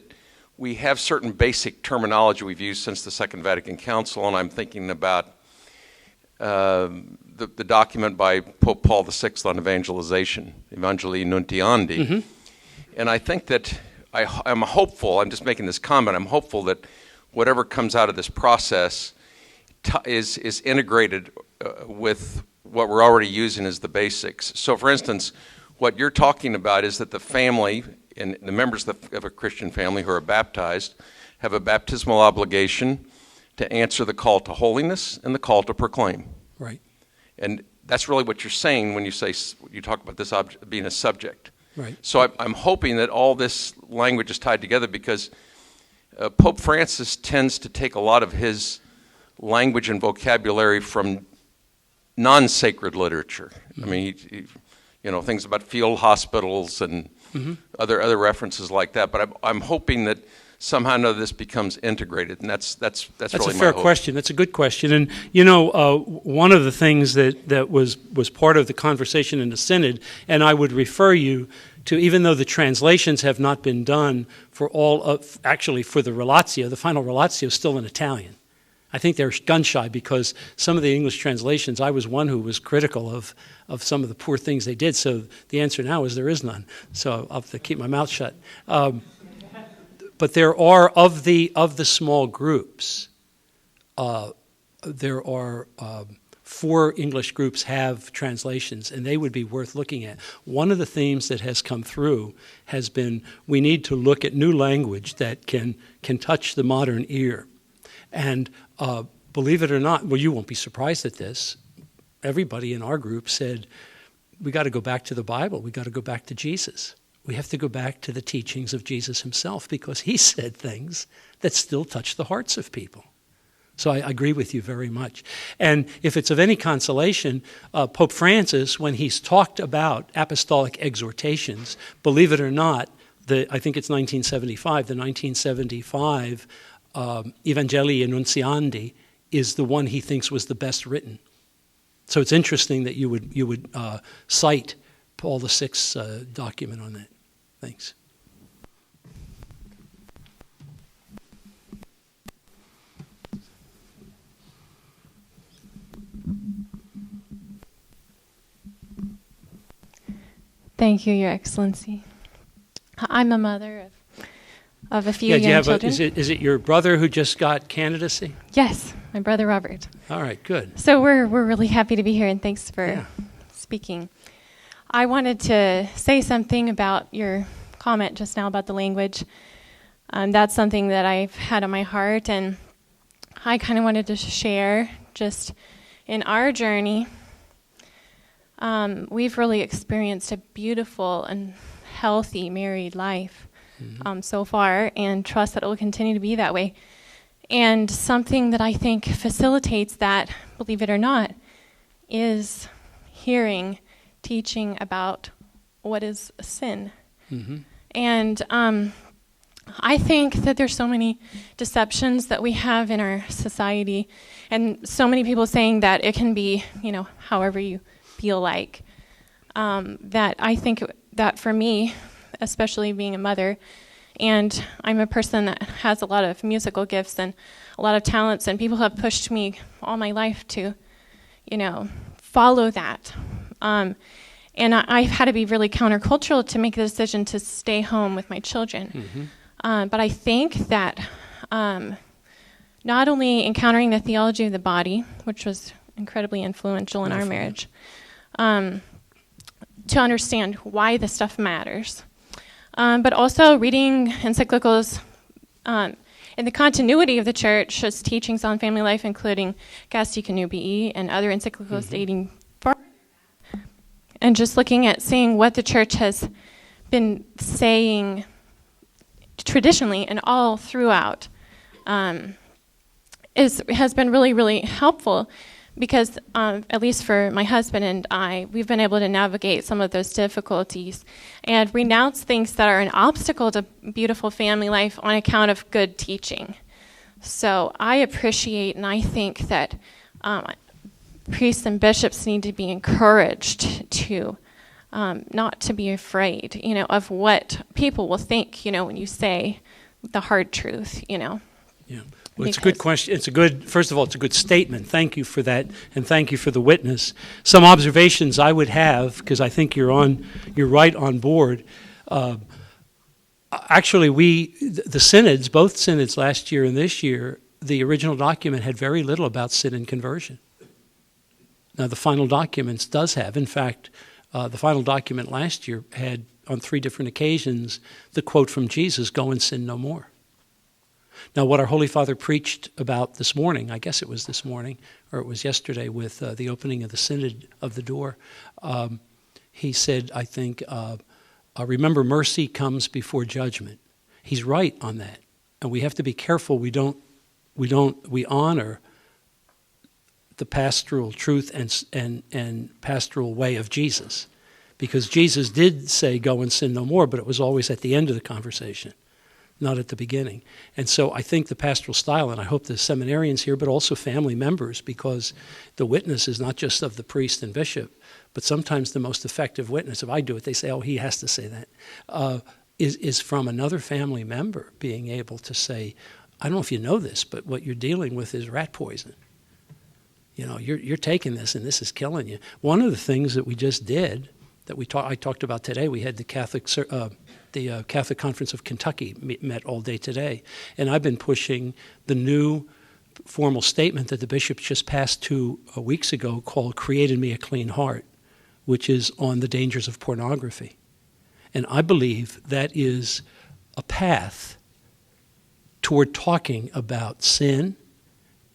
we have certain basic terminology we've used since the Second Vatican Council, and I'm thinking about the document by Pope Paul VI on evangelization, Evangelii Nuntiandi. Mm-hmm. And I think that I'm hopeful, I'm just making this comment, I'm hopeful that whatever comes out of this process is integrated with what we're already using as the basics. So, for instance, what you're talking about is that the family and the members of a Christian family who are baptized have a baptismal obligation to answer the call to holiness and the call to proclaim. Right. And that's really what you're saying when you talk about this being a subject. Right. So I'm hoping that all this language is tied together, because Pope Francis tends to take a lot of his language and vocabulary from non-sacred literature. Mm-hmm. I mean, he, things about field hospitals and other references like that. But I'm hoping that somehow or another this becomes integrated, and that's really my hope. That's a fair question. That's a good question. And one of the things that was part of the conversation in the Synod, and I would refer you to, even though the translations have not been done for for the Relatio, the final Relatio is still in Italian. I think they're gun-shy because some of the English translations, I was one who was critical of some of the poor things they did. So the answer now is there is none. So I'll have to keep my mouth shut. But there are, of the small groups, there are 4 English groups have translations, and they would be worth looking at. One of the themes that has come through has been we need to look at new language that can touch the modern ear. And believe it or not, well, you won't be surprised at this, everybody in our group said, we got to go back to the Bible, we got to go back to Jesus. We have to go back to the teachings of Jesus himself, because he said things that still touch the hearts of people. So I agree with you very much. And if it's of any consolation, Pope Francis, when he's talked about apostolic exhortations, believe it or not, I think it's 1975, the 1975 Evangelii Nuntiandi is the one he thinks was the best written. So it's interesting that you would cite Paul VI's document on that. Thanks. Thank you, Your Excellency. I'm a mother of a few young children. Is it your brother who just got candidacy? Yes, my brother Robert. All right, good. So we're really happy to be here, and thanks for speaking. I wanted to say something about your comment just now about the language. That's something that I've had on my heart, and I kind of wanted to share just in our journey. We've really experienced a beautiful and healthy married life so far, and trust that it will continue to be that way. And something that I think facilitates that, believe it or not, is hearing teaching about what is sin. Mm-hmm. And I think that there's so many deceptions that we have in our society, and so many people saying that it can be, however you feel like, that I think that for me, especially being a mother, and I'm a person that has a lot of musical gifts and a lot of talents, and people have pushed me all my life to, follow that. And I've had to be really countercultural to make the decision to stay home with my children. Mm-hmm. But I think that not only encountering the theology of the body, which was incredibly influential in our marriage, to understand why this stuff matters, but also reading encyclicals in the continuity of the Church's teachings on family life, including Gasti Connubii and other encyclicals dating far, and just looking at seeing what the Church has been saying traditionally and all throughout has been really, really helpful, because at least for my husband and I, we've been able to navigate some of those difficulties and renounce things that are an obstacle to beautiful family life on account of good teaching. So I appreciate, and I think that priests and bishops need to be encouraged to not to be afraid, of what people will think, when you say the hard truth, Yeah. Well, it's a good question. First of all, it's a good statement. Thank you for that, and thank you for the witness. Some observations I would have, because I think you're right on board. Actually, the synods, both synods last year and this year, the original document had very little about sin and conversion. Now, the final documents does have. In fact, the final document last year had, on 3 different occasions, the quote from Jesus, "Go and sin no more." Now, what our Holy Father preached about this morning, I guess it was this morning, or it was yesterday with the opening of the Synod of the door, he said, I think, remember, mercy comes before judgment. He's right on that. And we have to be careful we honor the pastoral truth and pastoral way of Jesus. Because Jesus did say, "Go and sin no more," but it was always at the end of the conversation, not at the beginning. And so I think the pastoral style, and I hope the seminarians here, but also family members, because the witness is not just of the priest and bishop, but sometimes the most effective witness, if I do it, they say, "Oh, he has to say that," is from another family member being able to say, "I don't know if you know this, but what you're dealing with is rat poison. You know, you're taking this and this is killing you." One of the things that we just did, that I talked about today, we had the Catholic Conference of Kentucky met all day today, and I've been pushing the new formal statement that the bishops just passed 2 weeks ago called "Create in Me a Clean Heart," which is on the dangers of pornography. And I believe that is a path toward talking about sin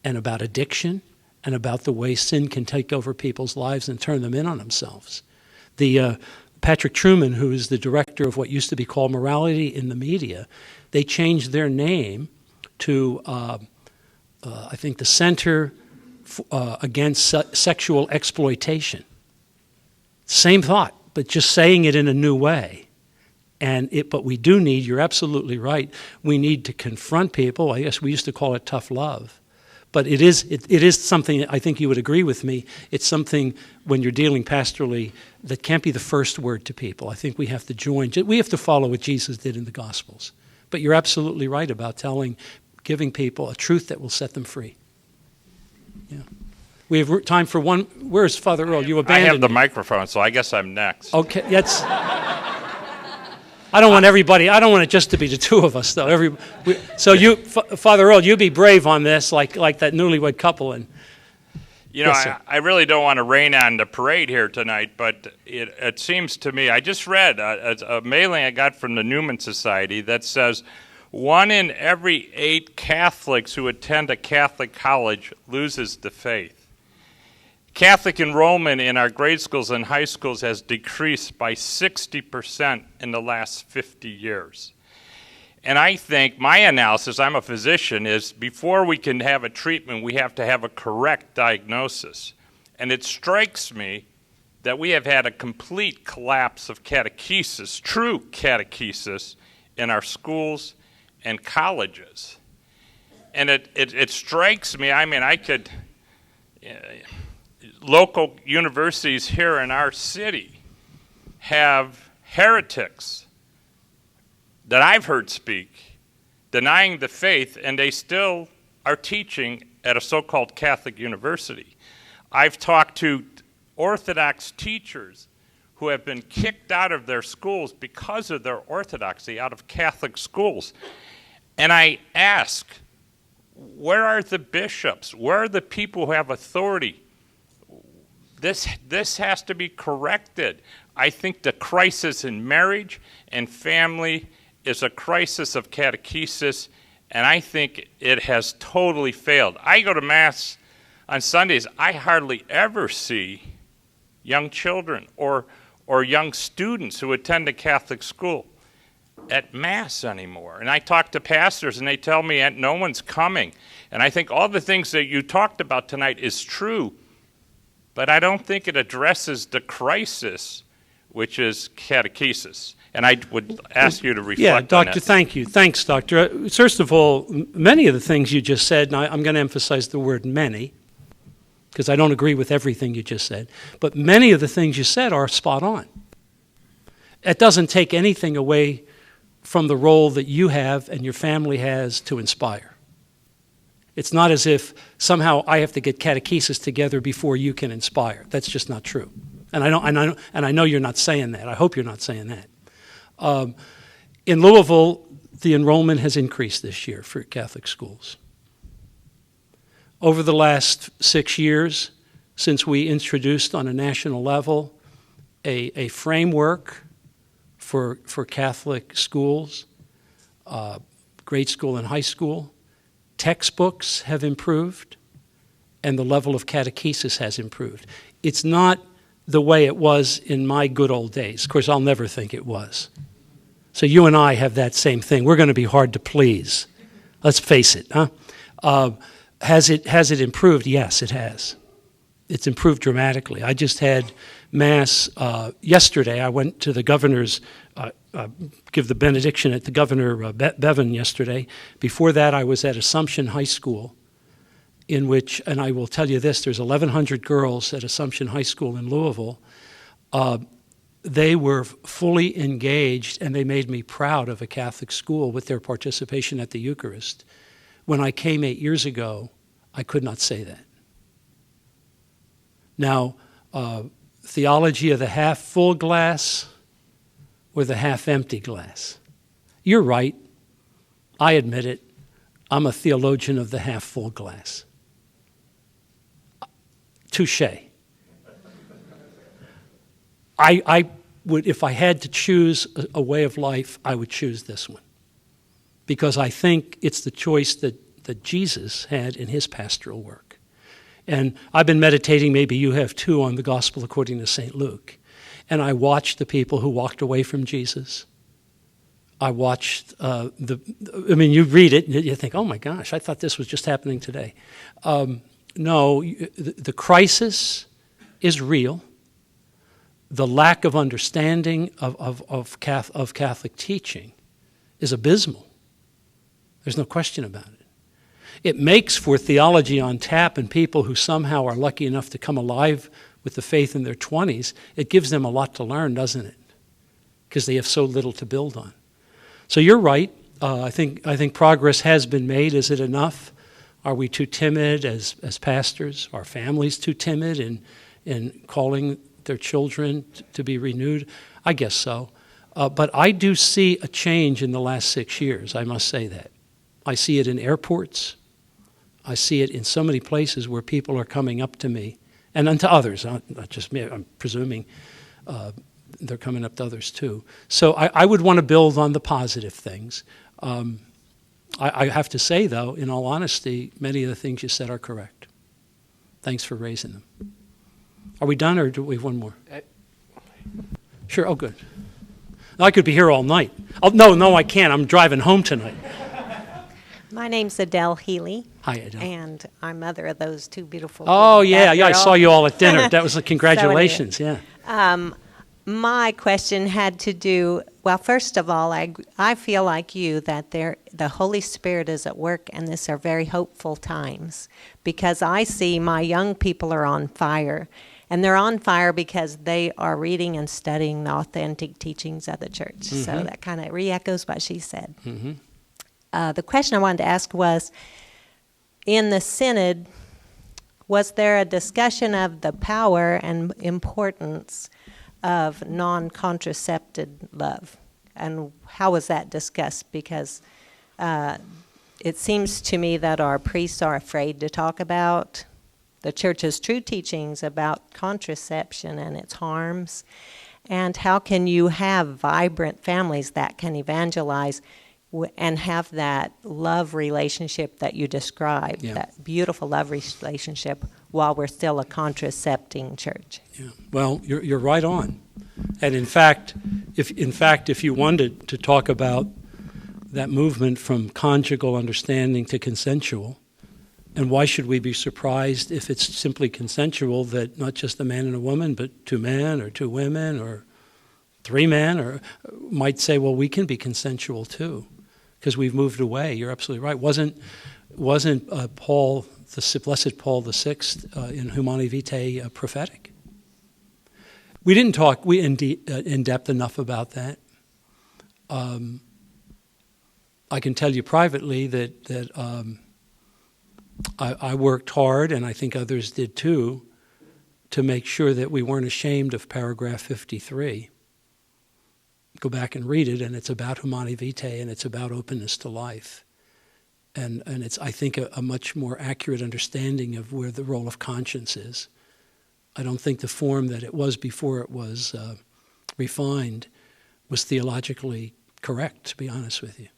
and about addiction and about the way sin can take over people's lives and turn them in on themselves. The Patrick Truman, who is the director of what used to be called Morality in the Media, they changed their name to, I think, the Center Against Sexual Exploitation. Same thought, but just saying it in a new way. But we do need, you're absolutely right, we need to confront people. I guess we used to call it tough love. But it is something, I think you would agree with me, it's something when you're dealing pastorally that can't be the first word to people. I think we have to we have to follow what Jesus did in the Gospels. But you're absolutely right about giving people a truth that will set them free. Yeah. We have time for one. Where's Father Earl? You abandoned I have the me. microphone, so I guess I'm next. Okay, I don't want it just to be the 2 of us, though. So you, Father Earl, you be brave on this, like that newlywed couple. And you know, yes, I really don't want to rain on the parade here tonight, but it seems to me, I just read a mailing I got from the Newman Society that says 1 in every 8 Catholics who attend a Catholic college loses the faith. Catholic enrollment in our grade schools and high schools has decreased by 60% in the last 50 years. And I think my analysis, I'm a physician, is before we can have a treatment, we have to have a correct diagnosis. And it strikes me that we have had a complete collapse of catechesis, true catechesis, in our schools and colleges. And it strikes me, I mean, I could... local universities here in our city have heretics that I've heard speak, denying the faith, and they still are teaching at a so-called Catholic university. I've talked to Orthodox teachers who have been kicked out of their schools because of their orthodoxy, out of Catholic schools. And I ask, where are the bishops? Where are the people who have authority? This has to be corrected. I think the crisis in marriage and family is a crisis of catechesis, and I think it has totally failed. I go to Mass on Sundays. I hardly ever see young children or young students who attend a Catholic school at Mass anymore. And I talk to pastors, and they tell me that no one's coming. And I think all the things that you talked about tonight is true, but I don't think it addresses the crisis, which is catechesis. And I would ask you to reflect on that. Yeah, Doctor, thank you. Thanks, Doctor. First of all, many of the things you just said, and I'm going to emphasize the word many, because I don't agree with everything you just said, but many of the things you said are spot on. It doesn't take anything away from the role that you have and your family has to inspire. It's not as if somehow I have to get catechesis together before you can inspire. That's just not true. And I know you're not saying that. I hope you're not saying that. In Louisville, the enrollment has increased this year for Catholic schools. over the last 6 years, since we introduced on a national level a framework for Catholic schools, grade school and high school, textbooks have improved, and the level of catechesis has improved. It's not the way it was in my good old days. Of course, I'll never think it was. So you and I have that same thing. We're going to be hard to please. Let's face it, huh? Has it improved? Yes, it has. It's improved dramatically. I just had Mass yesterday. I went to the governor's, give the benediction at the Governor Bevan yesterday. Before that, I was at Assumption High School, in which, and I will tell you this, there's 1,100 girls at Assumption High School in Louisville. They were fully engaged, and they made me proud of a Catholic school with their participation at the Eucharist. When I came 8 years ago, I could not say that. Now, theology of the half-full glass or the half-empty glass? You're right. I admit it. I'm a theologian of the half-full glass. Touché. I would, if I had to choose a way of life, I would choose this one. Because I think it's the choice that Jesus had in his pastoral work. And I've been meditating, maybe you have too, on the Gospel according to St. Luke. And I watched the people who walked away from Jesus. I watched you read it and you think, oh my gosh, I thought this was just happening today. No, the crisis is real. The lack of understanding of Catholic teaching is abysmal. There's no question about it. It makes for theology on tap, and people who somehow are lucky enough to come alive with the faith in their 20s, it gives them a lot to learn, doesn't it? Because they have so little to build on. So you're right. I think progress has been made. Is it enough? Are we too timid as pastors? Are families too timid in calling their children to be renewed? I guess so. But I do see a change in the last 6 years, I must say that. I see it in airports. I see it in so many places where people are coming up to me, and unto others, not just me, I'm presuming they're coming up to others too. So I would want to build on the positive things. I have to say, though, in all honesty, many of the things you said are correct. Thanks for raising them. Are we done, or do we have one more? Sure, oh, good. I could be here all night. Oh, no, I can't. I'm driving home tonight. My name's Adele Healy. Hi, Adele. And I'm mother of those two beautiful Oh, yeah, I saw you all at dinner. That was congratulations, so anyway, my question had to do, well, first of all, I feel like you that the Holy Spirit is at work, and these are very hopeful times, because I see my young people are on fire, and they're on fire because they are reading and studying the authentic teachings of the church. Mm-hmm. So that kind of re-echoes what she said. Mm-hmm. The question I wanted to ask was, in the Synod, was there a discussion of the power and importance of non-contracepted love? And how was that discussed? Because it seems to me that our priests are afraid to talk about the church's true teachings about contraception and its harms. And how can you have vibrant families that can evangelize and have that love relationship that you described, that beautiful love relationship, while we're still a contracepting church? Yeah. Well, you're right on. And in fact, if you wanted to talk about that movement from conjugal understanding to consensual, and why should we be surprised if it's simply consensual that not just a man and a woman, but two men or two women or three men, or might say, well, we can be consensual too, because we've moved away. You're absolutely right. Wasn't Paul, the Blessed Paul VI, in Humanae Vitae prophetic? We didn't talk in depth enough about that. I can tell you privately that I worked hard, and I think others did too, to make sure that we weren't ashamed of paragraph 53. Go back and read it, and it's about Humanae Vitae, and it's about openness to life. And it's, I think, a much more accurate understanding of where the role of conscience is. I don't think the form that it was before it was refined was theologically correct, to be honest with you.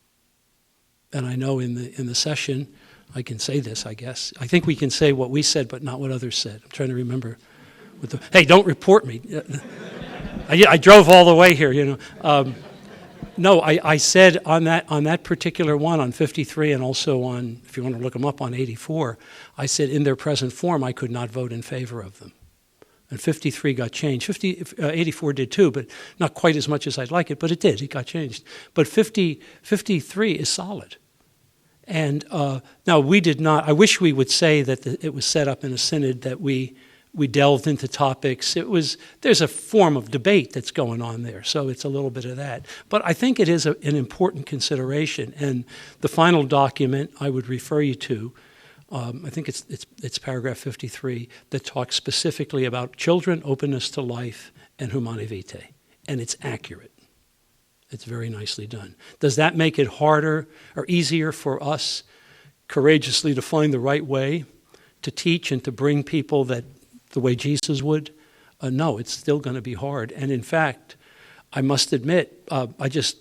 And I know in the session, I can say this, I guess. I think we can say what we said, but not what others said. I'm trying to remember. Hey, don't report me. I drove all the way here, you know. No, I said on that particular one, on 53, and also on, if you want to look them up, on 84, I said in their present form, I could not vote in favor of them. And 53 got changed. 84 did too, but not quite as much as I'd like it, but it did. It got changed. But 53 is solid. And now we did not, I wish we would say that it was set up in a synod that we delved into topics. There's a form of debate that's going on there, so it's a little bit of that. But I think it is an important consideration. And the final document I would refer you to, I think it's paragraph 53, that talks specifically about children, openness to life, and Humanae Vitae. And it's accurate. It's very nicely done. Does that make it harder or easier for us courageously to find the right way to teach and to bring people that the way Jesus would? No, it's still going to be hard. And in fact, I must admit, I just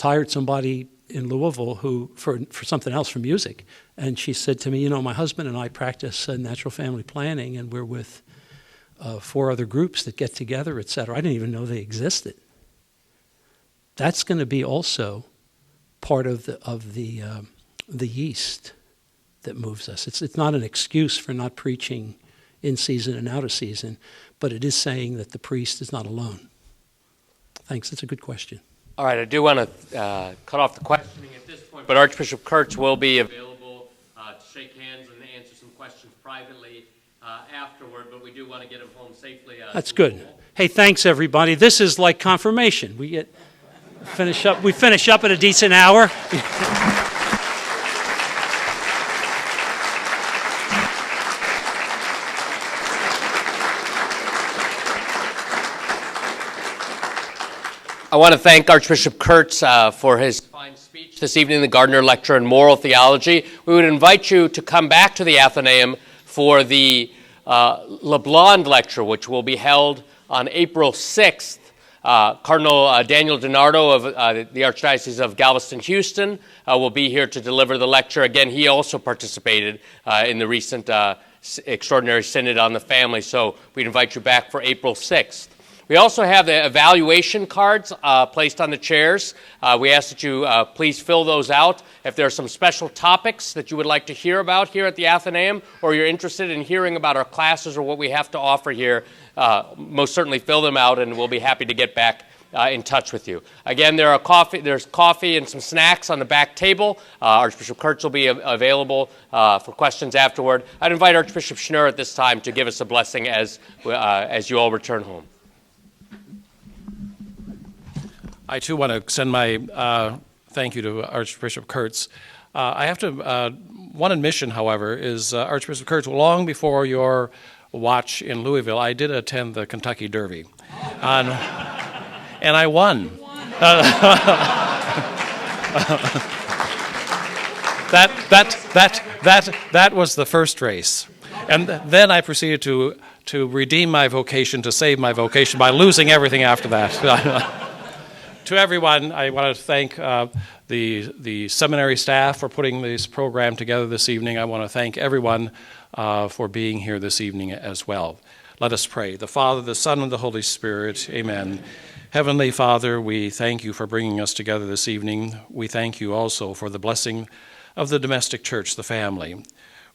hired somebody in Louisville who for something else, for music. And she said to me, you know, my husband and I practice natural family planning, and we're with 4 other groups that get together, et cetera. I didn't even know they existed. That's going to be also part of the yeast that moves us. It's not an excuse for not preaching in season and out of season, but it is saying that the priest is not alone. Thanks. That's a good question. All right, I do want to cut off the questioning at this point, but Archbishop Kurtz will be available to shake hands and answer some questions privately afterward, but we do want to get him home safely. That's good. Hey, thanks, everybody. This is like confirmation. We finish up at a decent hour. I want to thank Archbishop Kurtz for his fine speech this evening, the Gardner Lecture in Moral Theology. We would invite you to come back to the Athenaeum for the LeBlond Lecture, which will be held on April 6th. Cardinal Daniel DiNardo of the Archdiocese of Galveston-Houston will be here to deliver the lecture. Again, he also participated in the recent Extraordinary Synod on the Family, so we'd invite you back for April 6th. We also have the evaluation cards placed on the chairs. We ask that you please fill those out. If there are some special topics that you would like to hear about here at the Athenaeum, or you're interested in hearing about our classes or what we have to offer here, most certainly fill them out, and we'll be happy to get back in touch with you. Again, there's coffee and some snacks on the back table. Archbishop Kurtz will be available for questions afterward. I'd invite Archbishop Schnurr at this time to give us a blessing as you all return home. I, too, want to send my thank you to Archbishop Kurtz. I have to, one admission, however, is Archbishop Kurtz, long before your watch in Louisville, I did attend the Kentucky Derby. And I won. That was the first race. And then I proceeded to redeem my vocation, to save my vocation by losing everything after that. To everyone, I want to thank the seminary staff for putting this program together this evening. I want to thank everyone for being here this evening as well. Let us pray. The Father, the Son, and the Holy Spirit. Amen. Heavenly Father, we thank you for bringing us together this evening. We thank you also for the blessing of the domestic church, the family.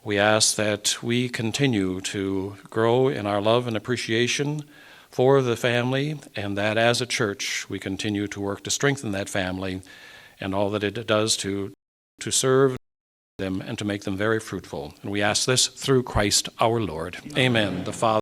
We ask that we continue to grow in our love and appreciation for the family, and that as a church we continue to work to strengthen that family and all that it does to serve them and to make them very fruitful. And we ask this through Christ our Lord. Amen. The Father